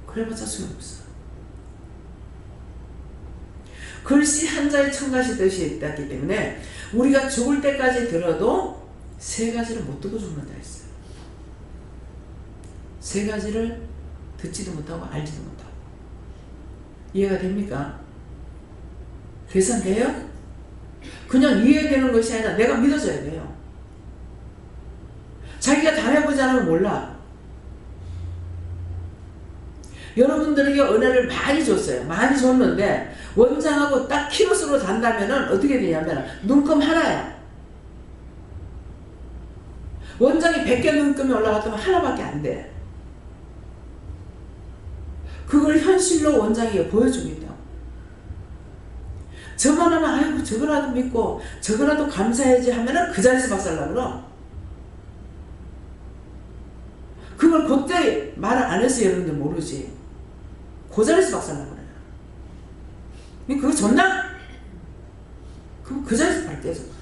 그래봤자 소용없어. 글씨 한자에 1000가지 뜻이 있기 때문에 우리가 죽을 때까지 들어도 3가지를 못 듣고 죽는다 했어요. 3가지를 듣지도 못하고 알지도 못하고. 이해가 됩니까? 계산돼요? 그냥 이해되는 것이 아니라 내가 믿어져야 돼요. 자기가 당해보지 않으면 몰라. 여러분들에게 은혜를 많이 줬어요. 많이 줬는데 원장하고 딱 키로수로 단다면은 어떻게 되냐면 눈금 하나야. 원장이 100개 눈금이 올라갔다면 하나밖에 안 돼. 그걸 현실로 원장이 보여줍니다. 저만 하면 아이고 저거라도 믿고 저거라도 감사해야지 하면은 그 자리에서 박살나고 그럼. 그걸 그때 말을 안 해서 여러분들 모르지. 그 자리에서 박살나고 그래요. 그거 줬나? 그럼 그 자리에서 발대서 그래요.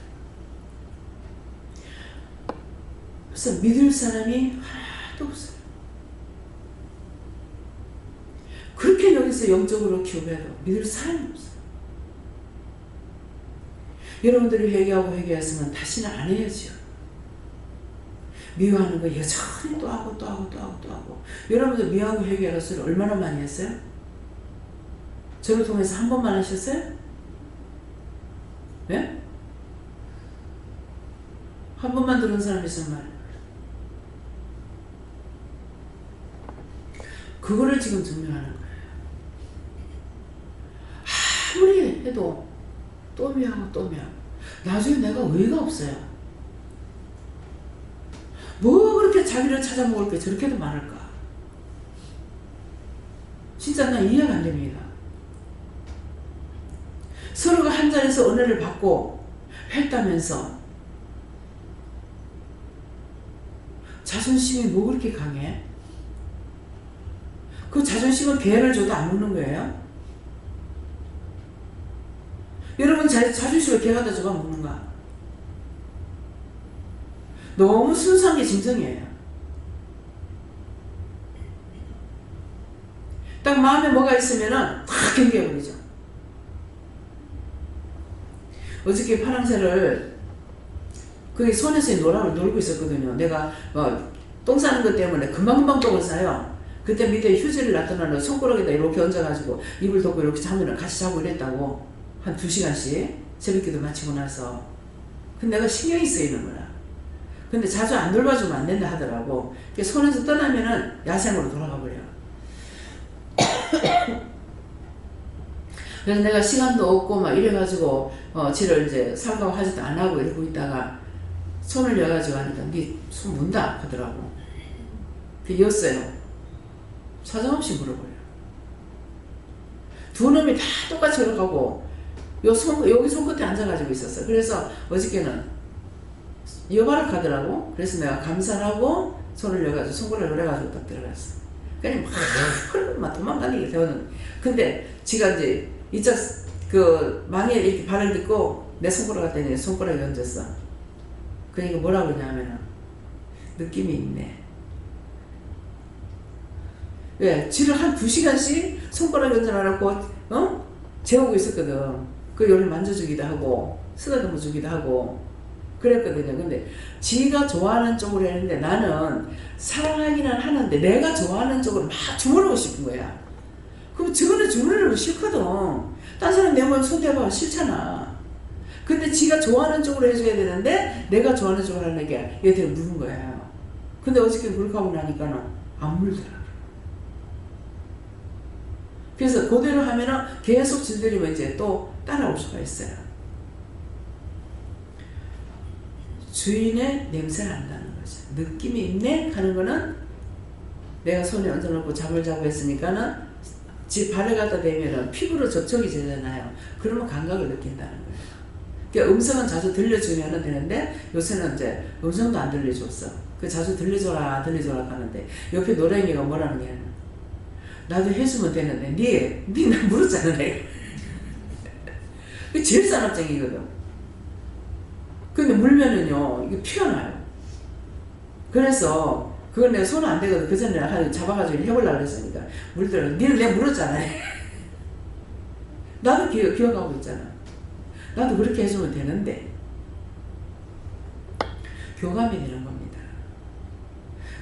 그래서 믿을 사람이 하나도 없어요. 그렇게 여기서 영적으로 키우면 믿을 사람이 없어요. 여러분들이 회개하고 회개했으면 다시는 안 해야지요. 미워하는 거 여전히 또 하고 또 하고 또 하고 또 하고. 여러분들 미워하고 회개하는 소리 얼마나 많이 했어요? 저를 통해서 한 번만 하셨어요? 네? 한 번만 들은 사람 있으면 말이에요. 그거를 지금 증명하는 거예요. 아무리 해도 또 미워하고 또 미워하고. 나중에 내가 의의가 없어요. 뭐 그렇게 자기를 찾아먹을 게 저렇게도 많을까? 진짜 나 이해가 안 됩니다. 서로가 한 자리에서 은혜를 받고 했다면서 자존심이 뭐 그렇게 강해? 그 자존심은 계획을 줘도 안 먹는 거예요? 여러분 자존심을 계획하다 줘가 먹는가? 너무 순수한 게 진정이에요. 딱 마음에 뭐가 있으면은 탁 경계해버리죠. 어저께 파랑새를 그게 손에서 놀고 있었거든요. 내가 똥 싸는 것 때문에 금방금방 똥을 싸요. 그때 밑에 휴지를 놔두면 손가락에다 이렇게 얹어가지고 입을 덮고 이렇게 자면 같이 자고 이랬다고. 한 2시간씩 새벽기도 마치고 나서. 근데 내가 신경이 쓰이는 거야. 근데 자주 안 돌봐주면 안 된다 하더라고. 손에서 떠나면은 야생으로 돌아가 버려. 그래서 내가 시간도 없고 막 이래가지고 지를 이제 살가워 하지도 안 하고 이러고 있다가 손을 여가지고 하니까 네 손 문다 하더라고. 그 였어요. 사정없이 물어버려. 두 놈이 다 똑같이 걸어가고 여기 손끝에 앉아가지고 있었어. 그래서 어저께는 여바락 하더라고. 그래서 내가 감사하고 손을 여가지고 손가락을 해가지고 딱 들어갔어. 그냥 막 도망다니게 되었는. 근데 지가 이제 이쪽 그 망에 이렇게 발을 딛고 내 손가락 갖다 손가락에 얹었어. 그러니까 뭐라고 그러냐면은 느낌이 있네. 왜? 쥐를 한 2시간씩 손가락에 얹어놔놓고 재우고 있었거든. 그 요리 만져주기도 하고 쓰다듬어 주기도 하고 그랬거든요. 근데 지가 좋아하는 쪽으로 했는데 나는 사랑하기는 하는데 내가 좋아하는 쪽으로 막 주무르고 싶은 거야. 그럼 저거는 주무르는 거 싫거든. 딴 사람 내 몸에 손대봐 싫잖아. 근데 지가 좋아하는 쪽으로 해줘야 되는데 내가 좋아하는 쪽으로 하려니까 얘들은 무는 거야. 근데 어저께 그렇게 하고 나니까는 안 물더라. 그래서 그대로 하면은 계속 질들이면 이제 또 따라올 수가 있어요. 주인의 냄새를 안다는 거죠. 느낌이 있네 하는 거는 내가 손에 얹어놓고 잠을 자고 했으니까는 지 발을 갖다 대면은 피부로 접촉이 되잖아요. 그러면 감각을 느낀다는 거예요. 그러니까 음성은 자주 들려주면 되는데 요새는 이제 음성도 안 들려줬어. 그 자주 들려줘라 하는데 옆에 노랭이가 뭐라는 게 나도 해주면 되는데 니 나 물었잖아 내가. 그게 제일 사납쟁이거든. 근데 물면은요 이게 피가 나요. 그래서 그건 내가 손은 안 되거든. 그 전에 잡아가지고 해보려고 그랬으니까 물더라고. 니는 내가 물었잖아. 나도 기억하고 있잖아. 나도 그렇게 해주면 되는데 교감이 되는 겁니다.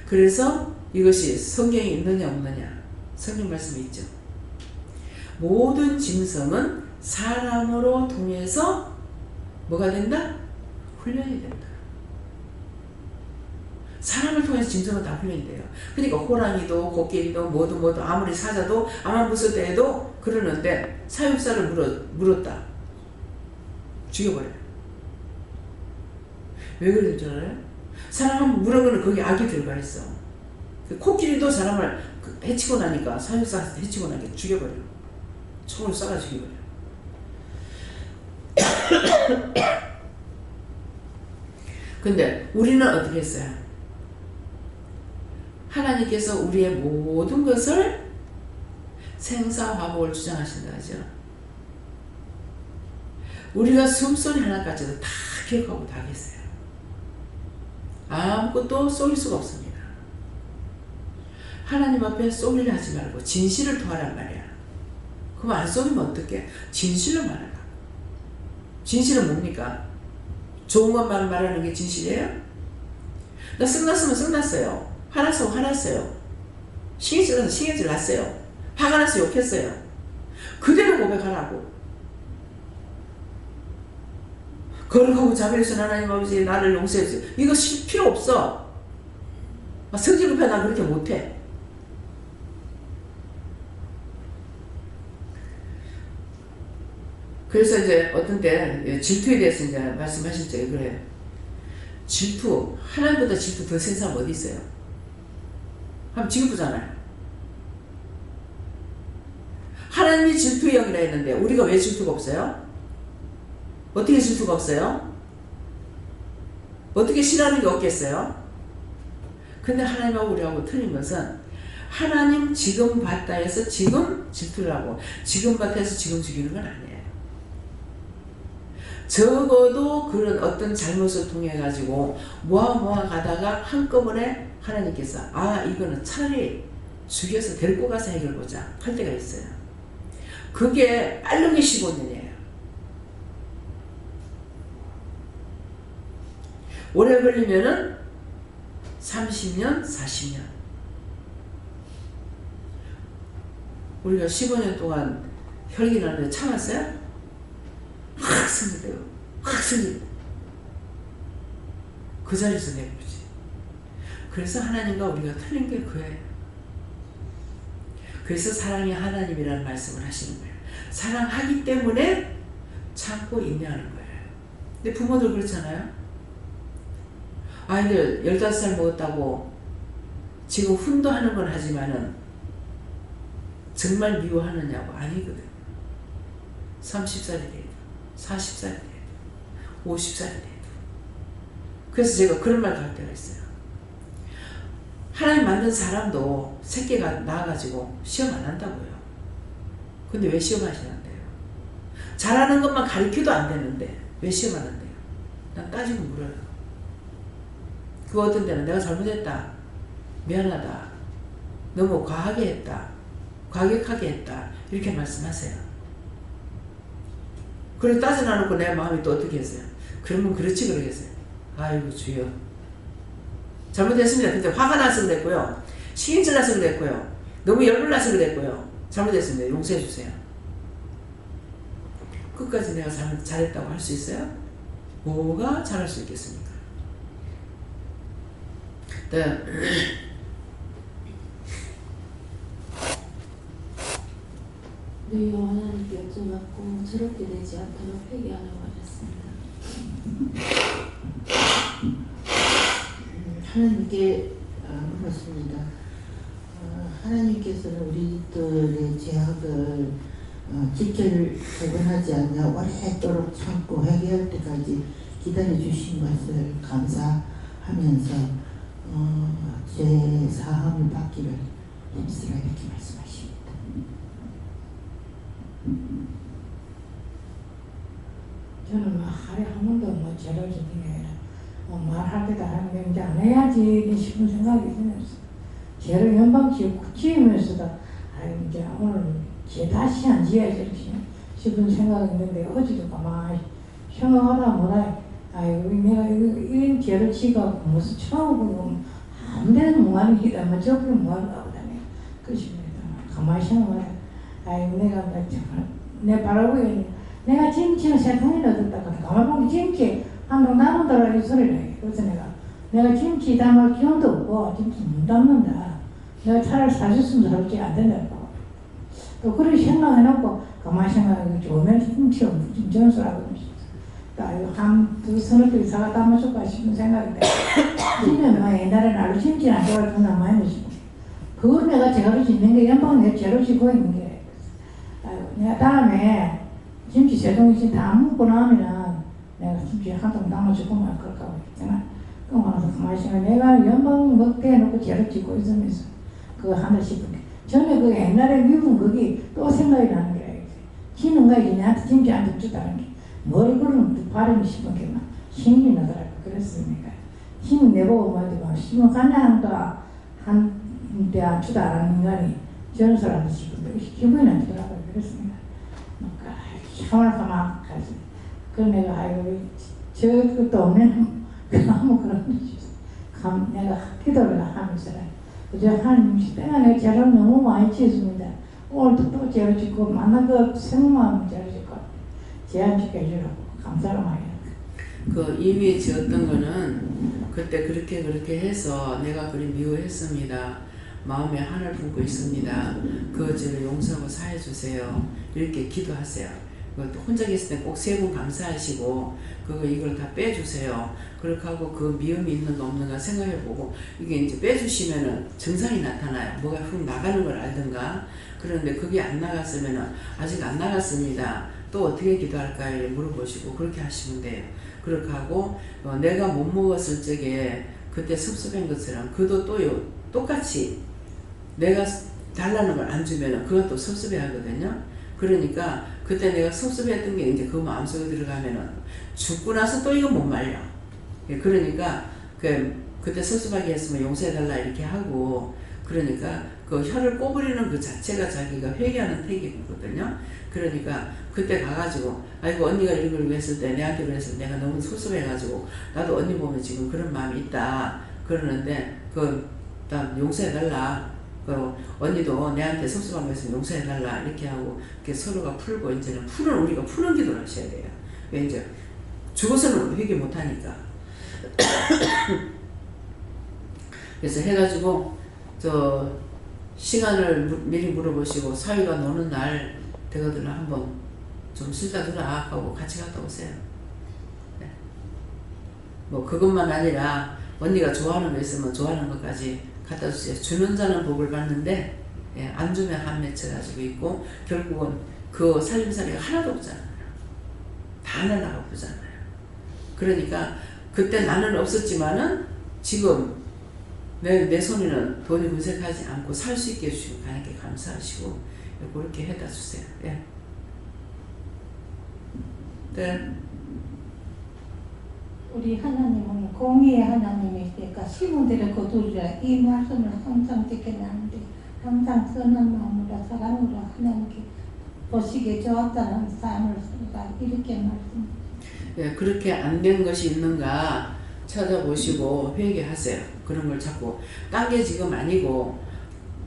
그래서 이것이 성경에 있느냐 없느냐 성경 말씀이 있죠. 모든 짐승은 사람으로 통해서 뭐가 된다? 훈련이 된다. 사람을 통해서 짐승은 다 훈련이 돼요. 그러니까 호랑이도 코끼리도 뭐도 아무리 사자도 아만부스대에도 그러는데 사육사를 물었다. 죽여버려요. 왜 그러는 줄 알아요? 사람 물어보는 거기 악이 들어가 있어. 코끼리도 사람을 해치고 나니까 사육사한테 해치고 나니까 죽여버려. 총을 쏴가 죽여버려. 근데 우리는 어떻게 했어요? 하나님께서 우리의 모든 것을 생사화복을 주장하신다 하죠. 우리가 숨소리 하나까지도 다 기억하고 다 하겠어요. 아무것도 쏘일 수가 없습니다. 하나님 앞에 쏘리를 하지 말고 진실을 토하란 말이야. 그럼 안 쏘리면 어떡해? 진실로 말하라. 진실은 뭡니까? 좋은 것만 말하는 게 진실이에요? 나 승났으면 승났어요. 화났으면 화났어요. 신경질 나서 신경질 났어요. 화가 나서 욕했어요. 그대로 고백하라고. 거룩하고 자비로우신 하나님 아버지 나를 용서해 주세요. 이거 필요 없어. 성질 급해 나 그렇게 못해. 그래서 이제 어떤 때 질투에 대해서 이제 말씀하실 때 그래요. 질투, 하나님보다 질투 더 센 사람 어디 있어요? 한번 지금 보잖아요. 하나님이 질투의 영이라 했는데 우리가 왜 질투가 없어요? 어떻게 질투가 없어요? 어떻게 싫어하는 게 없겠어요? 근데 하나님하고 우리하고 틀린 것은 하나님 지금 봤다 해서 지금 질투를 하고 지금 봤다 해서 지금 죽이는 건 아니에요. 적어도 그런 어떤 잘못을 통해 가지고 모아 가다가 한꺼번에 하나님께서 이거는 차라리 죽여서 데리고 가서 해결보자 할 때가 있어요. 그게 빠르게 15년이에요. 오래 걸리면은 30년, 40년. 우리가 15년 동안 혈기 나는데 참았어요? 확 승리돼요. 확 승리. 그 자리에서 내보지. 그래서 하나님과 우리가 틀린 게 그예요. 그래서 사랑이 하나님이라는 말씀을 하시는 거예요. 사랑하기 때문에 참고 인내하는 거예요. 근데 부모들 그렇잖아요. 아이들 15살 먹었다고 지금 훈도하는 건 하지만은 정말 미워하느냐고 아니거든. 30살이 돼도 40살이 돼도 50살이 돼도. 그래서 제가 그런 말도 할 때가 있어요. 하나님 만든 사람도 새끼가 나와가지고 시험 안 한다고요. 근데 왜 시험하시는데요? 잘하는 것만 가르쳐도 안 되는데 왜 시험하는데요? 난 따지고 물어요. 그 어떤 때는 내가 잘못했다, 미안하다, 너무 과하게 했다, 과격하게 했다 이렇게 말씀하세요. 그래 따져놔놓고 내 마음이 또 어떻게 했어요? 그러면 그렇지 그러겠어요. 아이고 주여 잘못했습니다. 근데 화가 나서 그랬고요, 신경질 나서 그랬고요, 너무 열불 나서 그랬고요, 잘못했습니다. 용서해 주세요. 끝까지 내가 잘했다고 할 수 있어요? 뭐가 잘할 수 있겠습니까? 네. 너희가 하나님께 여쭤봤고 저렇게 되지 않도록 회개하라고 하셨습니다. 하나님께 물었습니다. 하나님께서는 우리들의 죄악을 지켜주곤하지 않냐 오랫도록 참고 회개할 때까지 기다려주신 것을 감사하면서 죄 사함을 받기를 힘쓰라 이렇게 말씀하십니다. 저는 하루에 한 번도 죄를 짓는 게 아니라 말할 때도 하는데 이제 안 해야지 싶은 생각이 들면서 죄를 연방 지으면서도 이제 오늘 죄 다시 안 지어야지 이렇게 싶은 생각이 있는데 어제도 가만히 생각하다 보다 아이고 내가 이런 죄를 지고 무슨 처음 아무데나 뭐하는 뭐 저기 뭐하는가 보다 그러십니다. 가만히 생각하다 아이고 내가 정말 내 바라보기에는 내가 김치는 세상에 넣었다가 가만히 보면 김치 한동 남은다라 이 소리를 해. 그래서 내가 김치 담을 기운도 없고 김치 못 담는다. 내가 차라리 사줬으면 저렇게 안 된다고. 또 그렇게 생각해놓고 가만히 생각하고 좋으면 김치 무슨 전수라고 한 서너 개 사가 담아줄까 싶은 생각인데 지금은 옛날에 나도 김치는 안 좋아할 돈 안 많이 넣으시고 그걸 내가 제대로 짓는 게 연방 내 제대로 짓고 있는 게 내가 다음에 김치 세 동이씩 다 먹고 나면은 내가 김치 한 통 담아주고 막 그럴까 보겠잖아. 그러고 나서 가만히 생각해 내가 연방 먹게 해놓고 제대로 짓고 있으면서 그거 한다 싶은 게 전에 그 옛날에 미국 거기 또 생각이 나는 게 지는 거야 내한테 김치 안 줬다는 게 뭘 그런 발음이 싶은 게 막 힘이 나더라고. 그랬으니까 힘을 내보고 뭐지만 힘을 가냐한다 한때 안 주다 안 하는 인간이 저런 사람도 싶은데 기분이 안 좋더라고요. 그랬습니다. 가만 가지. 그럼 내가 아이고 저것도 없는 아무 그런 내가 기도를 하면서 그저 하나님 때가 내가 죄를 너무 많이 지었습니다. 오늘도 또 죄를 짓고 만난 거 생각만 죄를 짓고 제안 지켜주라고 감사를 많이 합니다. 그 이미 지었던 거는 그때 그렇게 해서 내가 그리 미워했습니다. 마음에 한을 품고 있습니다. 그 죄를 용서하고 사해 주세요. 이렇게 기도하세요. 혼자 계실 때 꼭 세 분 감사하시고 이걸 다 빼주세요. 그렇게 하고 그 미움이 있는가 없는가 생각해보고 이게 이제 빼주시면은 증상이 나타나요. 뭐가 훅 나가는 걸 알든가. 그런데 그게 안 나갔으면은 아직 안 나갔습니다. 또 어떻게 기도할까요? 물어보시고 그렇게 하시면 돼요. 그렇게 하고 내가 못 먹었을 적에 그때 섭섭한 것처럼 그도 또요 똑같이 내가 달라는 걸 안 주면은 그것도 섭섭해 하거든요. 그러니까 그때 내가 섭섭했던 게 이제 그 마음속에 들어가면은 죽고 나서 또 이거 못 말려. 그러니까 그때 섭섭하게 했으면 용서해달라 이렇게 하고 그러니까 그 혀를 꼬부리는 그 자체가 자기가 회개하는 태기거든요. 그러니까 그때 가가지고 아이고 언니가 이런 걸 했을 때 내한테 그래서 내가 너무 섭섭해가지고 나도 언니 보면 지금 그런 마음이 있다 그러는데 나 용서해달라. 그 언니도 내한테 섭섭한 거 있으면 용서해달라 이렇게 하고 이렇게 서로가 풀고 이제는 우리가 푸는 기도를 하셔야 돼요. 왜 이제 죽어서는 회개 못하니까. 그래서 해가지고 시간을 미리 물어보시고 사위가 노는 날 되거든 한번 좀 쉬다 두라 하고 같이 갔다 오세요. 네. 뭐 그것만 아니라 언니가 좋아하는 거 있으면 좋아하는 것까지 갖다 주세요. 주는 자는 복을 받는데 안 주면 한 맺혀가지고 있고 결국은 그 살림살이가 하나도 없잖아요. 다 날아가 보잖아요. 그러니까 그때 나는 없었지만은 지금 내 손에는 돈이 문색하지 않고 살 수 있게 해주시고 하나님께 감사하시고 그렇게 해다 주세요. 예. 네. 우리 하나님은 공의의 하나님이시니까 심은 대로 거두리라 이 말씀을 항상 지켜나는데 항상 선한 마음으로 사랑으로 하나님께 보시기에 좋았다는 삶을 살다 이렇게 말씀. 예, 그렇게 안 된 것이 있는가 찾아보시고 회개하세요. 그런 걸 자꾸 딴 게 지금 아니고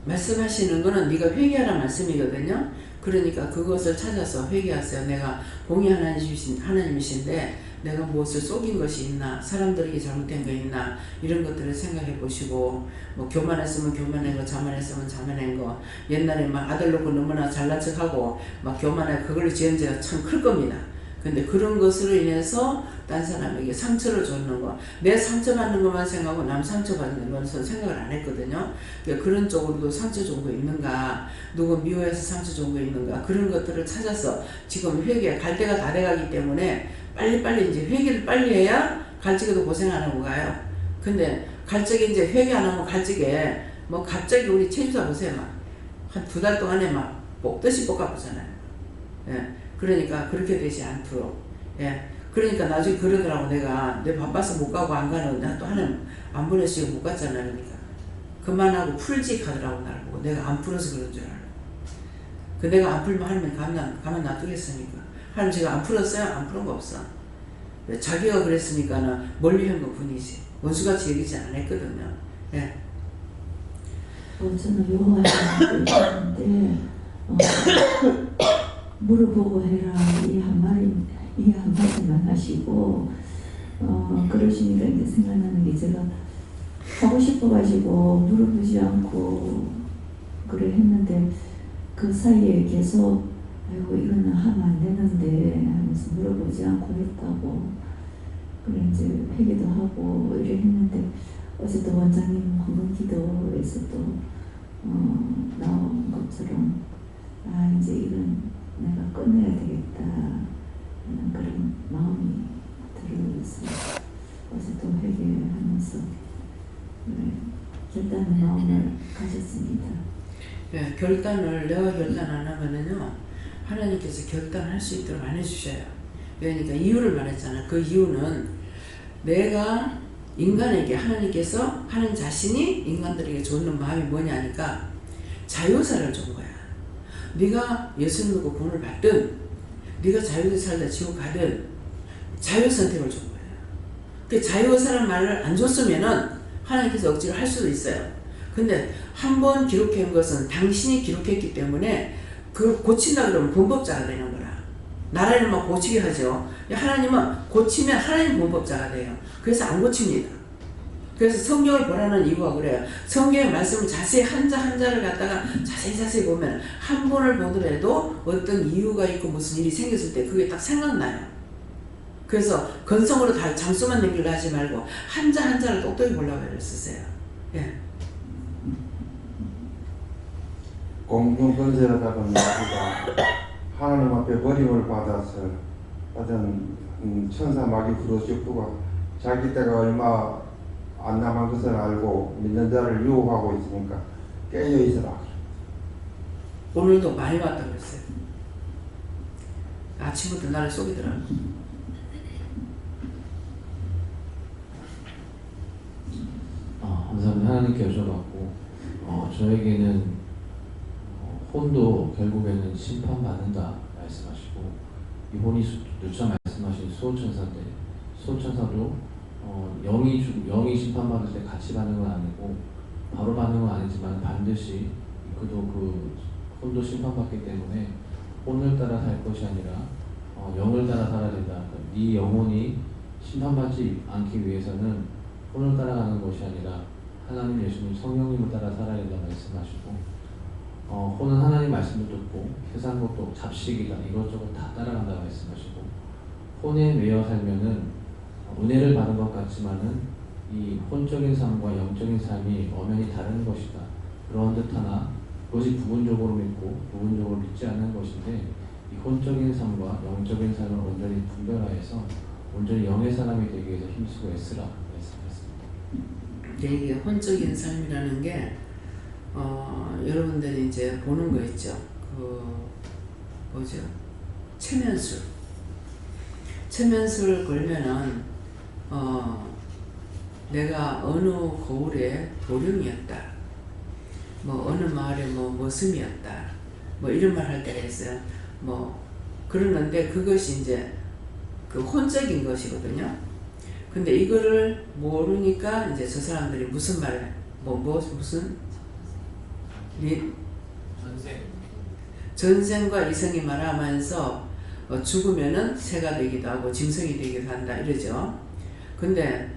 말씀하시는 거는 네가 회개하라 말씀이거든요. 그러니까 그것을 찾아서 회개하세요. 내가 공의 하나님이신데 내가 무엇을 속인 것이 있나, 사람들에게 잘못된 거 있나, 이런 것들을 생각해 보시고, 뭐 교만했으면 교만한 거, 자만했으면 자만한 거, 옛날에 막 아들 놓고 너무나 잘난 척하고 막 교만해 그걸 지은 죄가 참 클 겁니다. 근데 그런 것으로 인해서 딴 사람에게 상처를 줬는 거, 내 상처받는 것만 생각하고 남 상처받는 것은 생각을 안 했거든요. 그러니까 그런 쪽으로도 상처 준 거 있는가, 누구 미워해서 상처 준 거 있는가, 그런 것들을 찾아서 지금 회개 갈 때가 다 돼가기 때문에 빨리빨리 이제 회개를 빨리 해야 갈 적에도 고생 안 하고 가요. 근데 갈 적에 이제 회개 안 하고 갈 적에 뭐 갑자기 우리 최주사 보세요. 막 한 2달 동안에 막 볶듯이 볶아보잖아요. 예. 그러니까 그렇게 되지 않도록. 예. 그러니까 나중에 그러더라고. 내가 바빠서 못 가고 안 가는 나 또 하나님 안 보내시고 못 갔잖아. 그러니까 그만하고 풀지 가더라고. 나를 보고 내가 안 풀어서 그런 줄 알고. 그 내가 안 풀면 하나님 가만 놔두겠습니까? 하나님 제가 안 풀었어요? 안 푸는 거 없어. 자기가 그랬으니까는 멀리 한 것 뿐이지. 원수같이 얘기지 않았거든요. 예. 저는 요가 하는데 물어보고 해라 이 한마디만 하시고 그러시니까 이제 생각나는 게 제가 하고 싶어가지고 물어보지 않고 그래 했는데 그 사이에 계속 아이고 이거는 하면 안 되는데 하면서 물어보지 않고 했다고 그래 이제 회개도 하고 이래 했는데 어제도 원장님 헌금기도에서 또 나온 것처럼 이제 이건 내가 끝내야 되겠다 하는 그런 마음이 들어서 어제도 회개하면서 결단의 마음을 가졌습니다. 예, 내가 결단 안 하면은요, 하나님께서 결단할 수 있도록 안 해주셔요. 그러니까 이유를 말했잖아. 그 이유는 내가 인간에게 하나님께서 하는 자신이 인간들에게 주는 마음이 뭐냐니까 자유사를 준 거야. 네가 예수 믿고 구원을 받든 네가 자유를 살다 지옥 가든 자유선택을 준 거예요. 그 자유사란 말을 안 줬으면은 하나님께서 억지로 할 수도 있어요. 근데 한 번 기록한 것은 당신이 기록했기 때문에 그걸 고친다 그러면 범법자가 되는 거라. 나라는 막 고치게 하죠. 하나님은 고치면 하나님 범법자가 돼요. 그래서 안 고칩니다. 그래서 성경을 보라는 이유가 그래요. 성경의 말씀을 자세히 한자 한자를 갖다가 자세히 보면 한 번을 보더라도 어떤 이유가 있고 무슨 일이 생겼을 때 그게 딱 생각나요. 그래서 건성으로 다 장수만 넘기려 하지 말고 한자 한자를 똑똑히 보려고 애를 쓰세요. 예. 공중 권세로다가 우리가 하나님 앞에 버림을 받아서 받은 천사 마귀 부르짖고가 자기 때가 얼마 안 남은 것을 알고 믿는 자를 유혹하고 있으니까 깨어 있으라. 오늘도 많이 왔다 그랬어요. 아침부터 나를 속이더라고. 감사합니다. 하나님께 여쭤봤고 저에게는 혼도 결국에는 심판받는다 말씀하시고, 이 혼이 누차 말씀하신 수호천사인데, 수호천사도 영이 심판받을 때 같이 받는 건 아니고 바로 받는 건 아니지만 반드시 그도 그 혼도 심판받기 때문에 혼을 따라 살 것이 아니라 영을 따라 살아야 된다. 네 영혼이 심판받지 않기 위해서는 혼을 따라가는 것이 아니라 하나님, 예수님, 성령님을 따라 살아야 된다 말씀하시고, 혼은 하나님 말씀도 듣고 세상 것도 잡식이다 이것저것 다 따라간다 말씀하시고, 혼에 매여 살면은 은혜를 받은 것 같지만은 이 혼적인 삶과 영적인 삶이 엄연히 다른 것이다. 그런 듯하나 그것이 부분적으로 믿고 부분적으로 믿지 않는 것인데, 이 혼적인 삶과 영적인 삶을 온전히 분별하여서 온전히 영의 사람이 되기 위해서 힘쓰고 애쓰라 말씀하셨습니다. 이게 혼적인 삶이라는 게 여러분들이 이제 보는 거 있죠. 그 뭐죠? 체면술 걸면은 내가 어느 고을의 도령이었다. 뭐 어느 마을의 뭐 머슴이었다. 뭐 이런 말 할 때가 있어요. 뭐 그러는데 그것이 이제 그 혼적인 것이거든요. 근데 이거를 모르니까 이제 저 사람들이 무슨 말을 무슨 전생과 이생이 말하면서 죽으면은 새가 되기도 하고 짐승이 되기도 한다 이러죠. 근데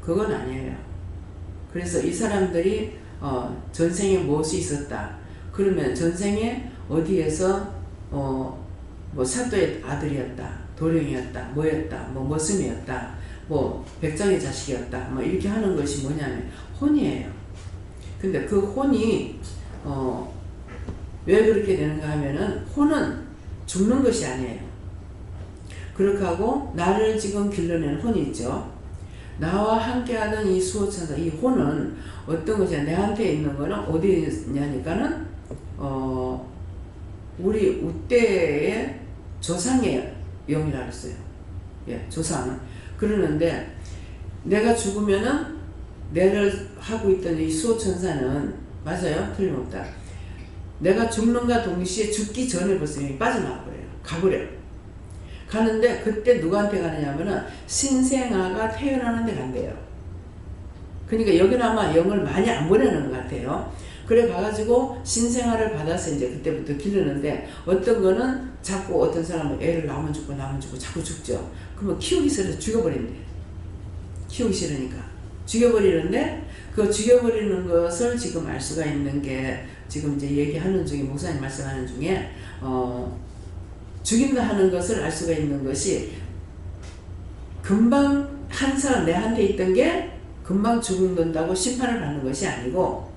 그건 아니에요. 그래서 이 사람들이 전생에 무엇이 있었다. 그러면 전생에 어디에서 뭐 사또의 아들이었다, 도령이었다, 뭐였다, 뭐 머슴이었다, 뭐 백정의 자식이었다, 뭐 이렇게 하는 것이 뭐냐면 혼이에요. 근데 그 혼이 왜 그렇게 되는가 하면은 혼은 죽는 것이 아니에요. 그렇게 하고 나를 지금 길러내는 혼이 있죠. 나와 함께하는 이 수호천사, 이 혼은 어떤 것이냐, 내한테 있는 거는 어디 있냐니까는 우리 우대의 조상의 영이라 그랬어요. 예, 조상은. 그러는데 내가 죽으면은 내를 하고 있던 이 수호천사는 맞아요? 틀림없다. 내가 죽는가 동시에 죽기 전에 벌써 영이 빠져나와 버려요. 가버려요. 가는데 그때 누구한테 가느냐면은 신생아가 태어나는 데 간대요. 그러니까 여기는 아마 영을 많이 안 보내는 것 같아요. 그래 가가지고 신생아를 받아서 이제 그때부터 기르는데, 어떤 거는 자꾸 어떤 사람은 애를 낳으면 죽고 자꾸 죽죠. 그러면 키우기 싫어서 죽여버린대. 키우기 싫으니까 죽여버리는데, 그 죽여버리는 것을 지금 알 수가 있는 게 지금 이제 얘기하는 중에, 목사님 말씀하는 중에 죽인다 하는 것을 알 수가 있는 것이, 금방 한 사람 내한테 있던 게 금방 죽는다고 심판을 받는 것이 아니고,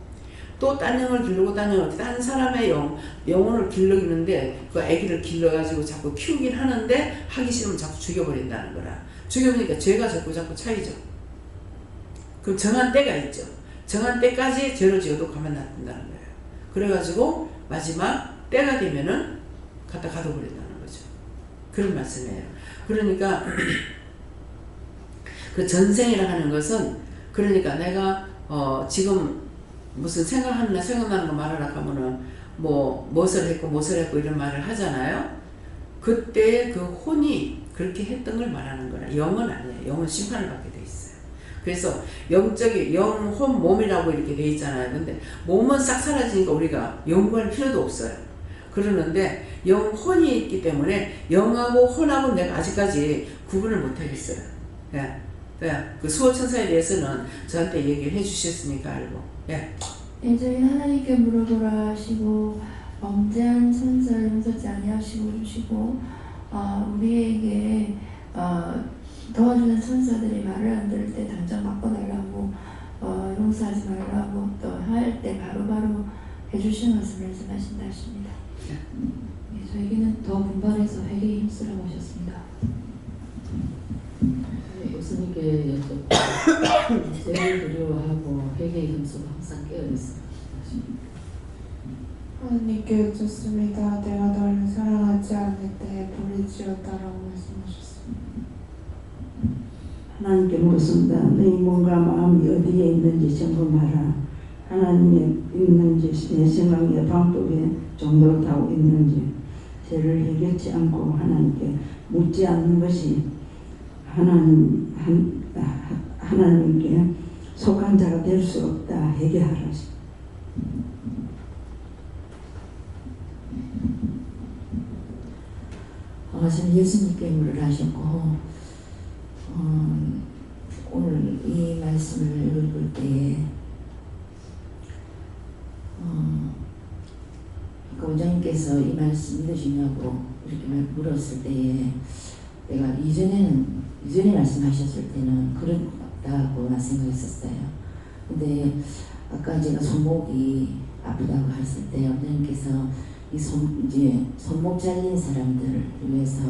또 딴 영을 기르고 딴 사람의 영혼을 기르는데 그 아기를 길러가지고 자꾸 키우긴 하는데 하기 싫으면 자꾸 죽여버린다는 거라. 죽여버리니까 죄가 자꾸 차이죠. 그럼 정한 때가 있죠. 정한 때까지 죄를 지어도 가만 놔둔다는 거예요. 그래가지고 마지막 때가 되면은 갖다 가둬버린다는 거죠. 그런 말씀이에요. 그러니까 그 전생이라 하는 것은, 그러니까 내가 지금 무슨 생각나는 거 말하라 하면은 무엇을 했고 이런 말을 하잖아요. 그때 그 혼이 그렇게 했던 걸 말하는 거라. 영은 아니에요. 영은 심판을 받게 돼 있어요. 그래서 영적인 영혼 몸이라고 이렇게 돼 있잖아요. 근데 몸은 싹 사라지니까 우리가 연구할 필요도 없어요. 그러는데 영혼이 있기 때문에 영하고 혼하고 내가 아직까지 구분을 못 하겠어요. 예. 그 수호천사에 대해서는 저한테 얘기를 해주셨으니까 알고. 예. 예, 저희 하나님께 물어보라 하시고 범죄한 천사 용서치 아니하시고 주시고 우리에게 도와주는 천사들이 말을 안 들을 때 당장 바꿔달라고, 용서하지 말라고 또 할 때 바로바로 해주시는 것을 말씀하신다 하십니다. 예, 저에게는 더 분발해서 회개에 힘쓰라고 하셨습니다. 예수님께 여쭙고 죄를 두려워하고 회개에 힘쓰고 항상 깨어있습니다. 하나님께 여쭙습니다. 내가 너를 사랑하지 않을 때 불을 지었다라고 말씀하셨습니다. 하나님께 묻습니다. 너희 몸과 마음이 어디에 있는지 점검하라. 하나님이 있는지 내 생각의 방법에 정도를 다하고 있는지 죄를 해결치 않고 하나님께 묻지 않는 것이 하나님께 속한 자가 될 수 없다. 회개하라. 저는 예수님께 물을 하셨고 오늘 이 말씀을 읽을 때에 원장님께서 이 말씀 믿으시냐고 이렇게 물었을 때에 내가 이전에 말씀하셨을 때는 그렇다고 생각했었어요. 근데 아까 제가 손목이 아프다고 했을 때 원장님께서 이제 손목 잘린 사람들을 위해서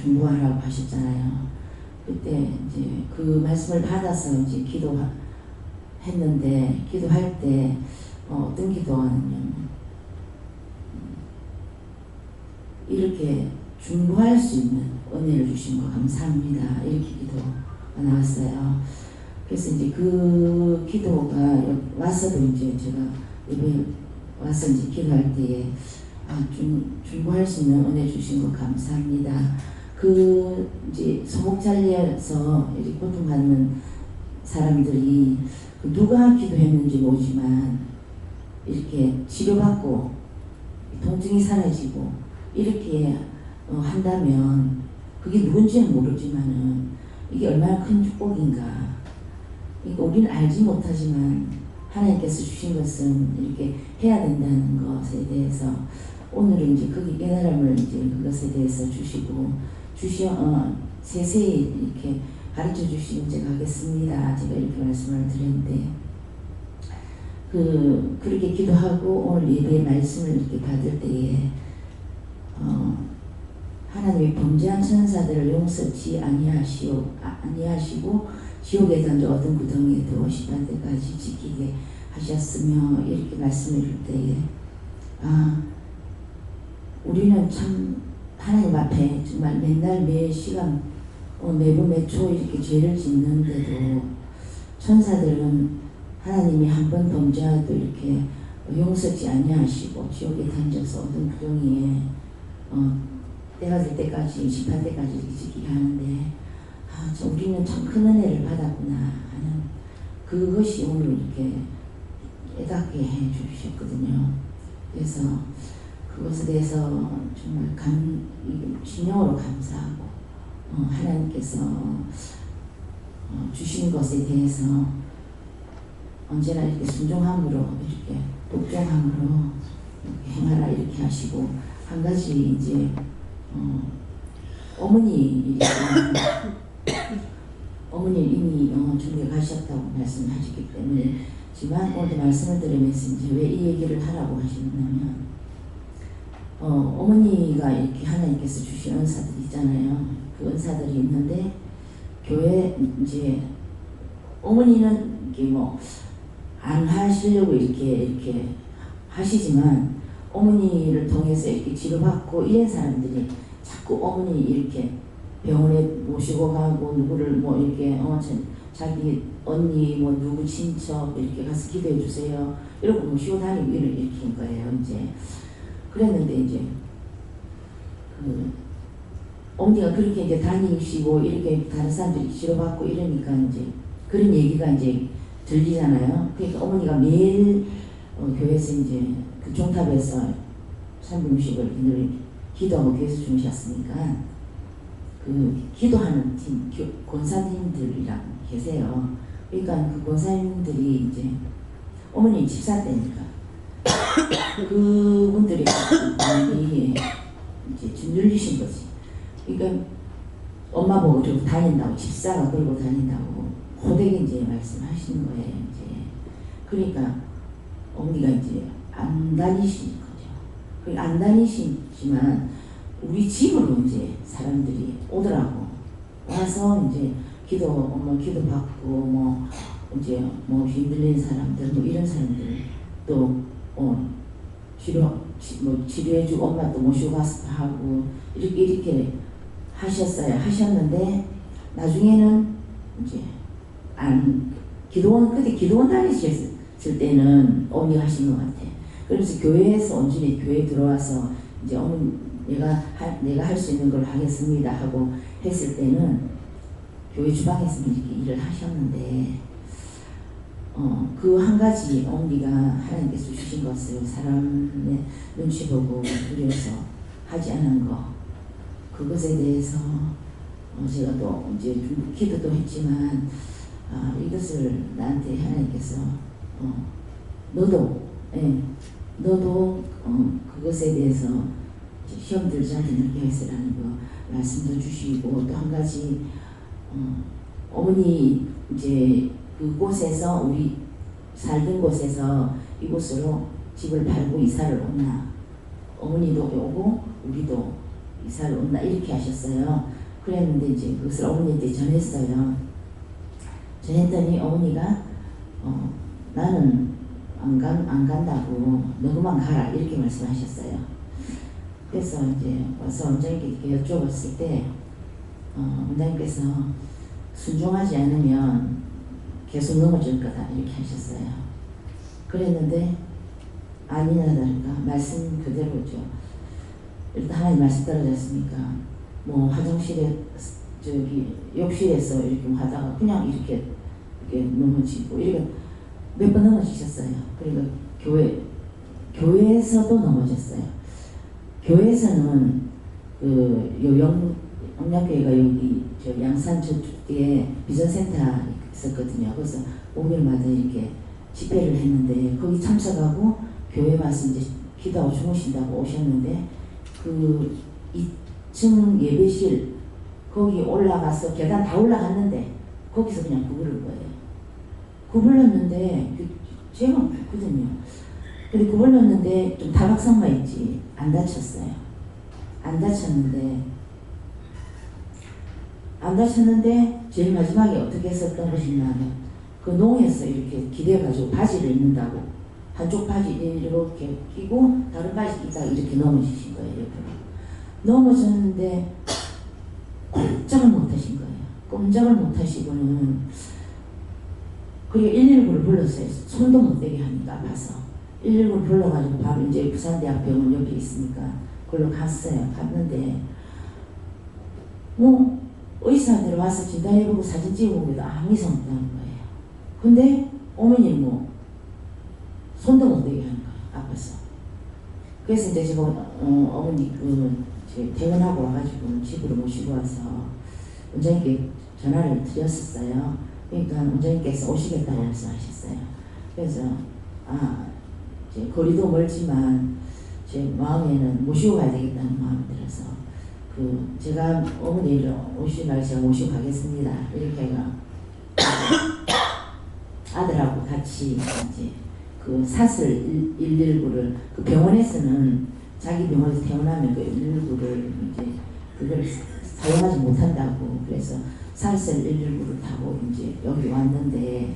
중보하라고 하셨잖아요. 그때 이제 그 말씀을 받아서 이제 기도했는데 기도할 때 어떤 기도하냐면 이렇게 중보할 수 있는 은혜를 주신 거 감사합니다. 이렇게 기도가 나왔어요. 그래서 이제 그 기도가 와서도 이제 제가 예배 와서 이제 기도할 때에 중보할 수 있는 은혜 주신 거 감사합니다. 그 이제 소목 잘려서 이제 고통받는 사람들이 누가 기도했는지 모르지만 이렇게 치료받고 통증이 사라지고 이렇게 한다면 그게 누군지는 모르지만은 이게 얼마나 큰 축복인가. 그러니까 우리는 알지 못하지만 하나님께서 주신 것은 이렇게 해야 된다는 것에 대해서 오늘은 이제 거기 깨달음을 이제 그것에 대해서 주시고 세세히 이렇게 가르쳐 주시면 제가 하겠습니다. 제가 이렇게 말씀을 드렸는데 그렇게 기도하고 오늘 예배의 말씀을 이렇게 받을 때에 하나님이 범죄한 천사들을 용서치 아니하시고 지옥에 던져 어떤 구덩이에 들어오시는 때까지 지키게 하셨으며 이렇게 말씀을 줄 때에 우리는 참 하나님 앞에 정말 맨날 매 시간 매분 매초 이렇게 죄를 짓는데도 천사들은 하나님이 한 번 범죄하도 이렇게 용서치 아니하시고 지옥에 던져서 어떤 구덩이에 때가 될 때까지 심판 때까지 이렇게 지키게 하는데 우리는 참 큰 은혜를 받았구나 하는 그것이 오늘 이렇게 깨닫게 해 주셨거든요. 그래서 그것에 대해서 정말 심령으로 감사하고 하나님께서 주신 것에 대해서 언제나 이렇게 순종함으로 이렇게 복종함으로 행하라 이렇게 하시고 한 가지 이제 어머니 이미 중국에 가셨다고 말씀하셨기 때문에 지만 오늘 말씀을 들으면서 이제 왜 이 얘기를 하라고 하시냐면 어머니가 이렇게 하나님께서 주신 은사들이 있잖아요. 그 은사들이 있는데 교회 이제 어머니는 이렇게 안 하시려고 이렇게 하시지만 어머니를 통해서 이렇게 치료받고 이런 사람들이 자꾸 어머니 이렇게 병원에 모시고 가고 누구를 이렇게 자기 언니 누구 친척 이렇게 가서 기도해 주세요 이러고 모시고 다니고 이렇게 한 거예요. 이제 그랬는데 이제 어머니가 그렇게 이제 다니시고 이렇게 다른 사람들이 치료받고 이러니까 이제 그런 얘기가 이제 들리잖아요. 그러니까 어머니가 매일 교회에서 이제 그 종탑에서 360을 늘 기도하고 교회에서 주무셨으니까 그 기도하는 팀 권사님들이랑 계세요. 그러니까 그 권사님들이 이제 어머니 집사 때니까 그분들이 이제 짓눌리신 거지. 그러니까 엄마 보고 들고 다닌다고 집사가 끌고 다닌다고 호되게 이제 말씀하시는 거예요. 이제 그러니까 어머니가 이제 안 다니시는 거죠. 안 다니시지만 우리 집으로 이제 사람들이 오더라고. 와서 이제 엄마 기도 받고 이제 힘들린 사람들 이런 사람들 또 치료해주고 엄마도 모시고 가서 하고 이렇게 하셨는데 나중에는 이제 기도원 다니셨어요. 때는 어머니가 하신 것 같아. 그래서 교회에서 온전히 교회에 들어와서 이제 어머니 내가 할 수 있는 걸 하겠습니다 하고 했을 때는 교회 주방에서 이렇게 일을 하셨는데 그 한 가지 어머니가 하나님께서 주신 것을 사람의 눈치 보고 두려워서 하지 않은 거, 그것에 대해서 제가 또 이제 좀 기도도 했지만 이것을 나한테 하나님께서 너도 그것에 대해서 시험 들지 않게 늙게 하시라는 거 말씀도 주시고, 또 한 가지 어머니 이제 그곳에서 우리 살던 곳에서 이곳으로 집을 팔고 이사를 온나, 어머니도 오고 우리도 이사를 온나 이렇게 하셨어요. 그랬는데 이제 그것을 어머니한테 전했어요. 전했더니 어머니가 나는 안 간다고, 너 그만 가라 이렇게 말씀하셨어요. 그래서 이제 와서 원장님께 여쭤봤을 때 원장님께서 순종하지 않으면 계속 넘어질 거다 이렇게 하셨어요. 그랬는데 아니나 다를까 말씀 그대로죠. 일단 하나님 말씀 떨어졌으니까 뭐 화장실에 저기 욕실에서 이렇게 하다가 그냥 이렇게 넘어지고 이렇게 몇 번 넘어지셨어요. 그러니까 교회에서도 넘어졌어요. 교회에서는 영락교회가 여기 저 양산 저쪽에 비전센터 있었거든요. 그래서 5일마다 이렇게 집회를 했는데 거기 참석하고 교회 와서 이제 기도하고 주무신다고 오셨는데 그 2층 예배실 거기 올라가서 계단 다 올라갔는데 거기서 그냥 구부를 거예요. 구불렀는데 제가 그랬거든요. 근데 구불렀는데 좀 다각상만 있지 안 다쳤어요. 안 다쳤는데 제일 마지막에 어떻게 했었던 것이냐면 그 농에서 이렇게 기대가지고 바지를 입는다고 한쪽 바지 이렇게 끼고 다른 바지 끼다가 이렇게 넘어지신 거예요. 옆으로 넘어졌는데 꼼짝을 못하신 거예요. 꼼짝을 못하시고는 그리고 119를 불렀어요. 손도 못 대게 하니까 아파서 119를 불러가지고 바로 이제 부산대학병원 옆에 있으니까 그걸로 갔어요. 갔는데 뭐 의사들 와서 진단해보고 사진 찍어보고도 아무 이상 없다는 거예요. 근데 어머니는 뭐 손도 못 대게 하는 거예요. 아파서. 그래서 이제 제가 어머니 퇴근하고 와가지고 집으로 모시고 와서 원장님께 전화를 드렸었어요. 그러니까 원장님께서 오시겠다고 말씀하셨어요. 그래서 이제 거리도 멀지만 제 마음에는 모시고 가야 되겠다는 마음이 들어서 제가 어머니를 오시는 날 제가 모시고 가겠습니다. 이렇게 해가 아들하고 같이 이제 그 사슬 119를 그 병원에서는 자기 병원에서 태어나면 그 119를 이제 그걸 사용하지 못한다고 그래서 사슬 119를 타고 이제 여기 왔는데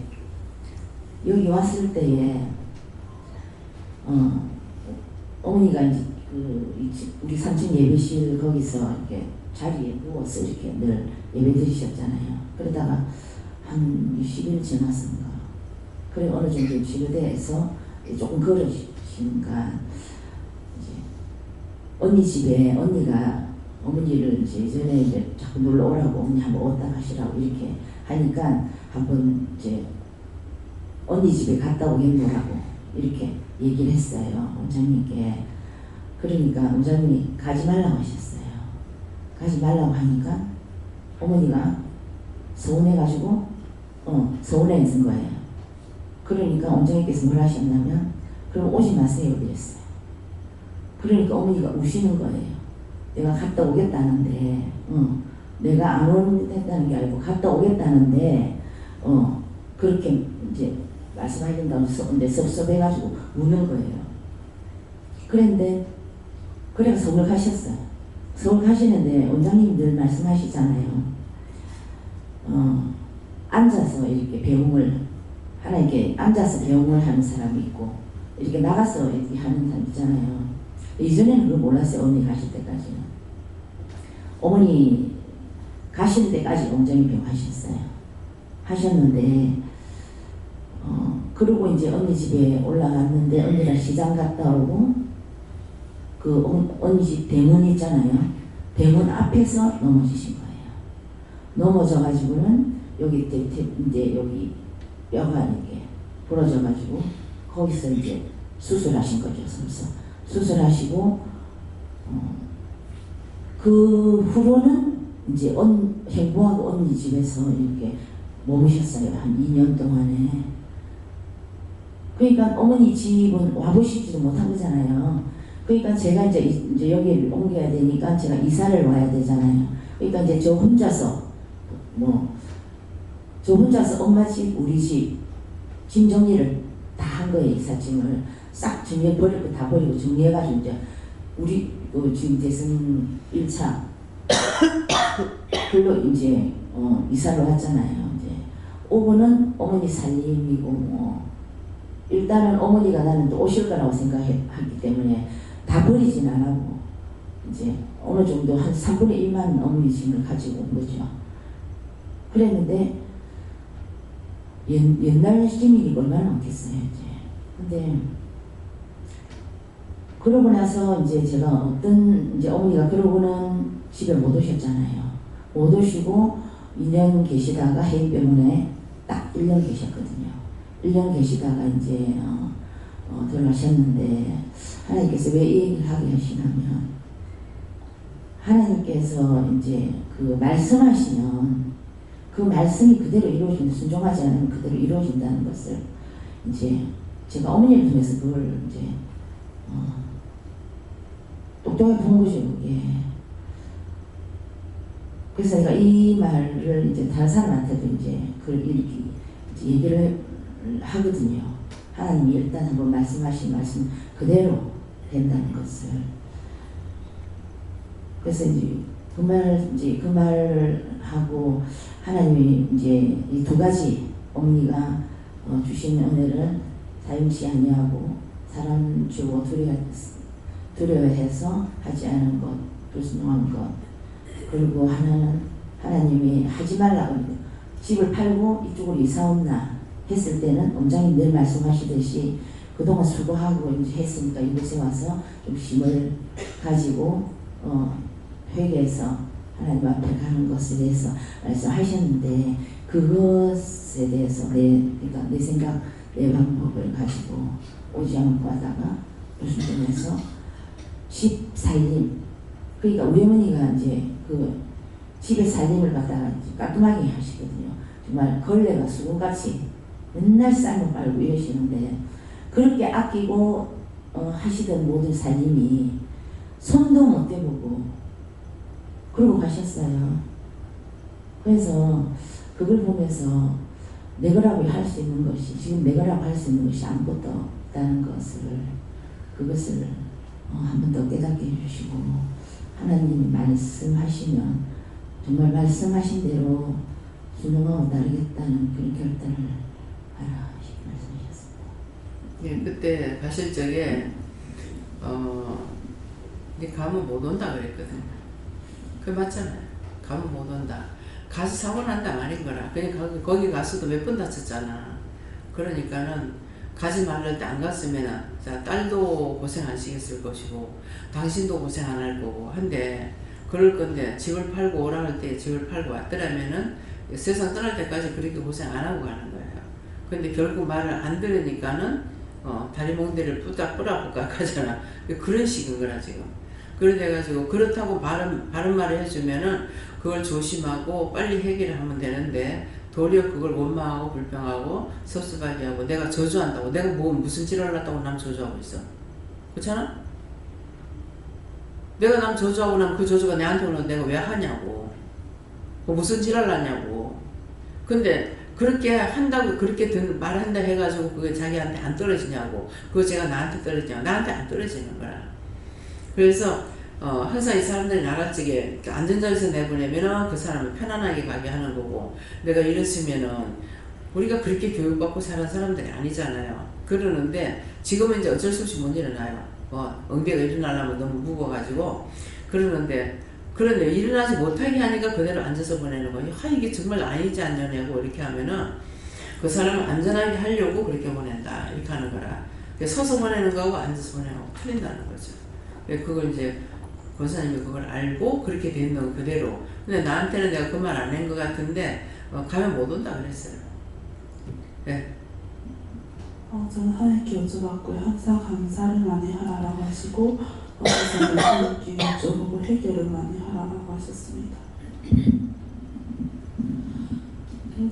여기 왔을 때에 어머니가 이제 우리 3층 예배실 거기서 이렇게 자리에 누워서 이렇게 늘 예배 드리셨잖아요. 그러다가 한 20일 지났습니다. 그래 어느 정도 치료돼서 조금 걸으시니까 이제 언니 집에 언니가 어머니를 이제 예전에 이제 자꾸 놀러 오라고 어머니 한번 왔다 가시라고 이렇게 하니까 한번 이제 언니 집에 갔다 오겠노라고 이렇게 얘기를 했어요. 원장님께. 그러니까 원장님이 가지 말라고 하셨어요. 가지 말라고 하니까 어머니가 서운해가지고 서운해진 거예요. 그러니까 원장님께서 뭘 하셨냐면 그럼 오지 마세요 그랬어요. 그러니까 어머니가 우시는 거예요. 내가 갔다 오겠다는데 내가 안 오겠다는 게 아니고 갔다 오겠다는데 그렇게 이제 말씀하신다고 근데 섭섭해가지고 우는 거예요. 그런데 그래서 서울 가셨어요. 서울 가시는데 원장님들 말씀하시잖아요. 앉아서 이렇게 배웅을 하나님께 앉아서 배웅을 하는 사람이 있고 이렇게 나가서 이렇게 하는 사람 있잖아요. 이전에는 그걸 몰랐어요. 어머니 가실 때까지는. 어머니 가실 때까지 원장님 배웅 하셨어요. 하셨는데 그리고 이제 언니 집에 올라갔는데 언니랑 시장 갔다 오고 그 언니 집 대문 있잖아요. 대문 앞에서 넘어지신 거예요. 넘어져가지고는 여기 이제 여기 뼈가 이렇게 부러져가지고 거기서 이제 수술하신 거죠. 그래서 수술하시고 그 후로는 이제 행복하고 언니 집에서 이렇게 머무셨어요. 한 2년 동안에. 그러니까 어머니 집은 와보시지도 못한 거잖아요. 그러니까 제가 이제 여기를 옮겨야 되니까 제가 이사를 와야 되잖아요. 그러니까 이제 저 혼자서 엄마 집, 우리 집 짐 정리를 다 한 거예요. 이삿짐을 싹 정리해 버리고 다 버리고 정리해가지고 이제 우리 지금 대선 1차 그걸로 이제 이사를 왔잖아요. 이제 오고는 어머니 살림이고 일단은 어머니가 나는 또 오실 거라고 생각했기 때문에 다 버리진 않았고 이제 어느 정도 한 3분의 1만 어머니 짐을 가지고 온 거죠. 그랬는데 옛날 짐이 얼마나 많겠어요. 이제 근데 그러고 나서 이제 제가 이제 어머니가 그러고는 집에 못 오셨잖아요. 못 오시고 2년 계시다가 해병원에 딱 1년 계셨거든요. 1년 계시다가 이제 돌아가셨는데 하나님께서 왜 이 얘기를 하게 하시냐면 하나님께서 이제 그 말씀하시면 그 말씀이 그대로 이루어진다. 순종하지 않으면 그대로 이루어진다는 것을 이제 제가 어머니를 통해서 그걸 이제 똑똑하게 본 거죠. 그게. 그래서 내가 이 말을 이제 다른 사람한테도 이제 그걸 이렇게 이제 얘기를 하거든요. 하나님이 일단 한번 말씀하신 말씀 그대로 된다는 것을. 그래서 이제 그 말을 하고 하나님이 이제 이 두 가지 어머니가 주신 은혜를 사용치 아니하고 사람 주고 두려워해서 하지 않은 것, 불순종한 것. 그리고 하나는 하나님이 하지 말라고 집을 팔고 이쪽으로 이사 온나 했을 때는 원장님 늘 말씀하시듯이 그동안 수고하고 이제 했으니까 이곳에 와서 좀 힘을 가지고 회개해서 하나님 앞에 가는 것에 대해서 말씀하셨는데 그것에 대해서 그러니까 내 생각, 내 방법을 가지고 오지 않고 하다가 불순종해서 집 살림 그러니까 우리 어머니가 이제 그 집에 살림을 갖다가 깔끔하게 하시거든요. 정말 걸레가 수건같이 맨날 쌀을 빨고 이러시는데 그렇게 아끼고 하시던 모든 살림이 손도 못 대보고 그러고 가셨어요. 그래서 그걸 보면서 내 거라고 할 수 있는 것이 지금 내 거라고 할 수 있는 것이 아무것도 없다는 그것을 한 번 더 깨닫게 해주시고 하나님이 말씀하시면 정말 말씀하신 대로 순종하고 따르겠다는 그런 결단을 하라 말씀하셨습니다. 예, 그때 가실 적에 네 가면 못 온다 그랬거든. 그 맞잖아요. 가면 못 온다. 가서 사고 난다 말인 거라. 그러니까 거기 가서도 몇 번 다쳤잖아. 그러니까는 가지 말랄 때 안 갔으면 딸도 고생 안 시켰을 것이고 당신도 고생 안 할 거고 한데 그럴 건데 집을 팔고 오라 할 때 집을 팔고 왔더라면은 세상 떠날 때까지 그렇게 고생 안 하고 가는 거예요. 근데 결국 말을 안 들으니까는 다리 몽대를 뿌락뿌락 하잖아. 그런 식인 거라 지금. 그래가지고 그렇다고 바른 말을 해주면은 그걸 조심하고 빨리 해결을 하면 되는데 도리어 그걸 원망하고 불평하고 섭섭하게하고 내가 저주한다고 내가 무슨 지랄을 했다고 남 저주하고 있어. 그렇잖아? 내가 남 저주하고 나면 그 저주가 내한테 오는 내가 왜 하냐고. 무슨 지랄을 하냐고. 근데 그렇게 한다고 그렇게 말한다 해가지고 그게 자기한테 안 떨어지냐고. 그거 제가 나한테 떨어지냐고. 나한테 안 떨어지는 거야. 그래서 항상 이 사람들이 나라쪽에 안전자에서 내보내면은 그 사람을 편안하게 가게 하는 거고 내가 이랬으면은 우리가 그렇게 교육받고 사는 사람들이 아니잖아요. 그러는데 지금은 이제 어쩔 수 없이 못 일어나요. 응대가 일어나려면 너무 무거워가지고 그러는데 그런데 일어나지 못하게 하니까 그대로 앉아서 보내는 거예요. 이게 정말 아니지 않냐고 이렇게 하면은 그 사람을 안전하게 하려고 그렇게 보낸다 이렇게 하는 거라. 서서 보내는 거하고 앉아서 보내는 거하고 틀린다는 거죠. 그걸 이제 권사님이 그걸 알고 그렇게 된 건 그대로. 근데 나한테는 내가 그 말 안 한 것 같은데 가면 못 온다 그랬어요. 네. 저는 하나님께 여쭤봤고요. 항상 감사를 많이 하라고 하시고 그래서 예수님께 여쭤보고 회개를 많이 하라고 하셨습니다.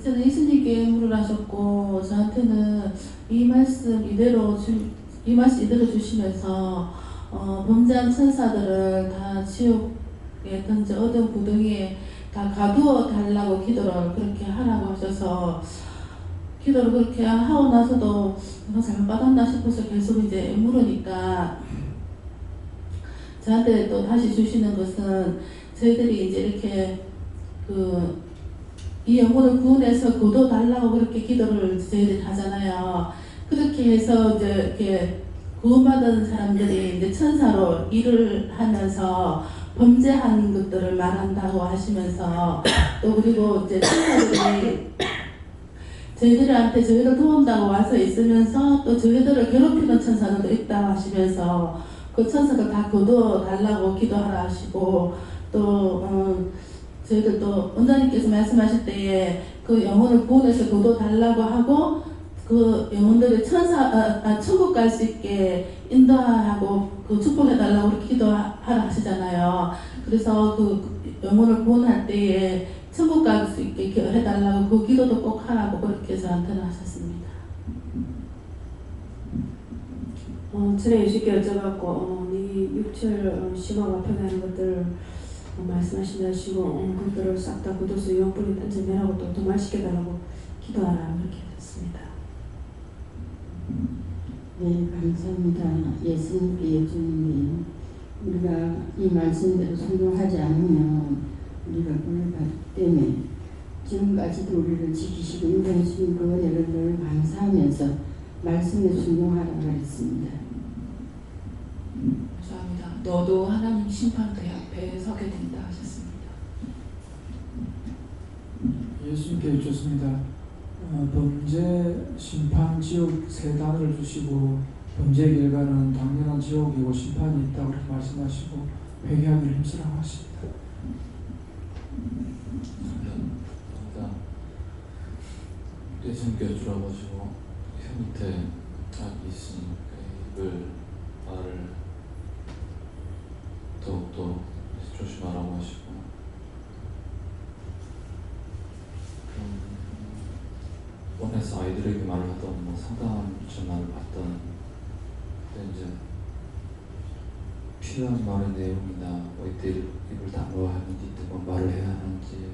저는 예수님께 물을 하셨고 저한테는 이 말씀 이대로 주시면서 범죄한 천사들을 다 지옥에 던져 어두운 구덩이에 다 가두어 달라고 기도를 그렇게 하라고 하셔서 기도를 그렇게 하고 나서도 내가 잘못 받았나 싶어서 계속 이제 물으니까 저한테 또 다시 주시는 것은 저희들이 이제 이렇게 이 영혼을 구원해서 거둬 달라고 그렇게 기도를 저희들이 하잖아요. 그렇게 해서 이제 이렇게 구원받은 사람들이 이제 천사로 일을 하면서 범죄한 것들을 말한다고 하시면서 또 그리고 이제 천사들이 저희들한테 저희를 도운다고 와서 있으면서 또 저희들을 괴롭히는 천사들도 있다고 하시면서 그 천사들 다 거둬 달라고 기도하라 하시고 또 저희들도 원장님께서 말씀하실 때에 그 영혼을 구원해서 거둬 달라고 하고 그 영혼들이 천국 갈 수 있게 인도하고 그 축복해 달라고 그렇게 기도하라 하시잖아요. 그래서 그 영혼을 구원할 때에 천국 갈 수 있게 해달라고 그 기도도 꼭 하라고 그렇게 저한테는 하셨습니다. 제가 예수께 여쭤봤고 네 육체를 심화가 편하는 것들을 말씀하신다 하시고 그것들을 싹 다 굳어서 영분이 던져내라고 또 도말시켜달라고 기도하라 그렇게 하셨습니다. 네, 감사합니다. 예수님께 여쭈님이 우리가 이 말씀대로 순종하지 않으면 우리가 벌을 받기 때문에 지금까지도 우리를 지키시고 인도해주신 그 은혜를 늘 감사하면서 말씀에 순종하라고 했습니다. 감사합니다. 너도 하나님 심판대 앞에 서게 된다 하셨습니다. 예수님께 여쭙습니다. 범죄 심판 지옥 세 단을 주시고 범죄 결과는 당연한 지옥이고 심판이 있다고 그렇게 말씀하시고 회개하기를 힘쓰라고 하십니다. 예수님께 여쭈라고 하시고 혀 밑에 악이 있으니까 입을 말을 더욱더 조심하라고 하시고 원해서 아이들에게 말을 하던 뭐 상담 전화를 받던 그때 이제 필요한 말의 내용이나 뭐 이때 입을 다물어야 하는지 이때 뭐 말을 해야 하는지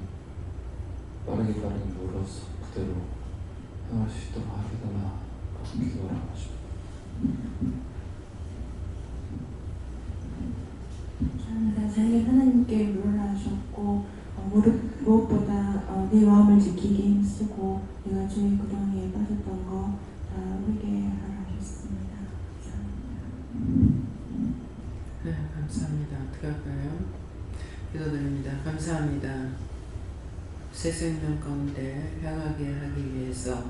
빠르게 물어서 그대로 행할 수 있도록 하게달라 기도하라고 하십니다. 자기 하나님께 물어하셨고 무엇보다 네 마음을 지키기 힘쓰고 내가 주의 구덩이에 빠졌던 거 다 회개하라 하셨습니다. 네, 감사합니다. 어떻게 할까요? 기도드립니다. 감사합니다. 새 생명 가운데 향하게 하기 위해서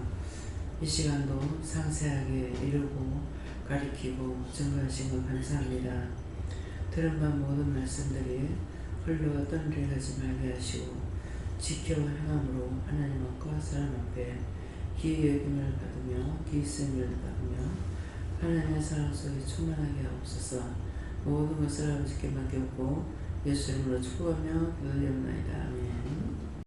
이 시간도 상세하게 이루고 가리키고 증거하신 것 감사합니다. 들은 바 모든 말씀들이 홀로 떠내려가지 말게 하시고 지켜 행함으로 하나님 앞과 사람 앞에 기의 여김을 받으며 기의 쓰임을 받으며 하나님의 사랑 속에 충만하게 하옵소서. 모든 것을 아버지께 맡겼고 예수 이름으로 축복하며 기도드리옵나이다. 아멘.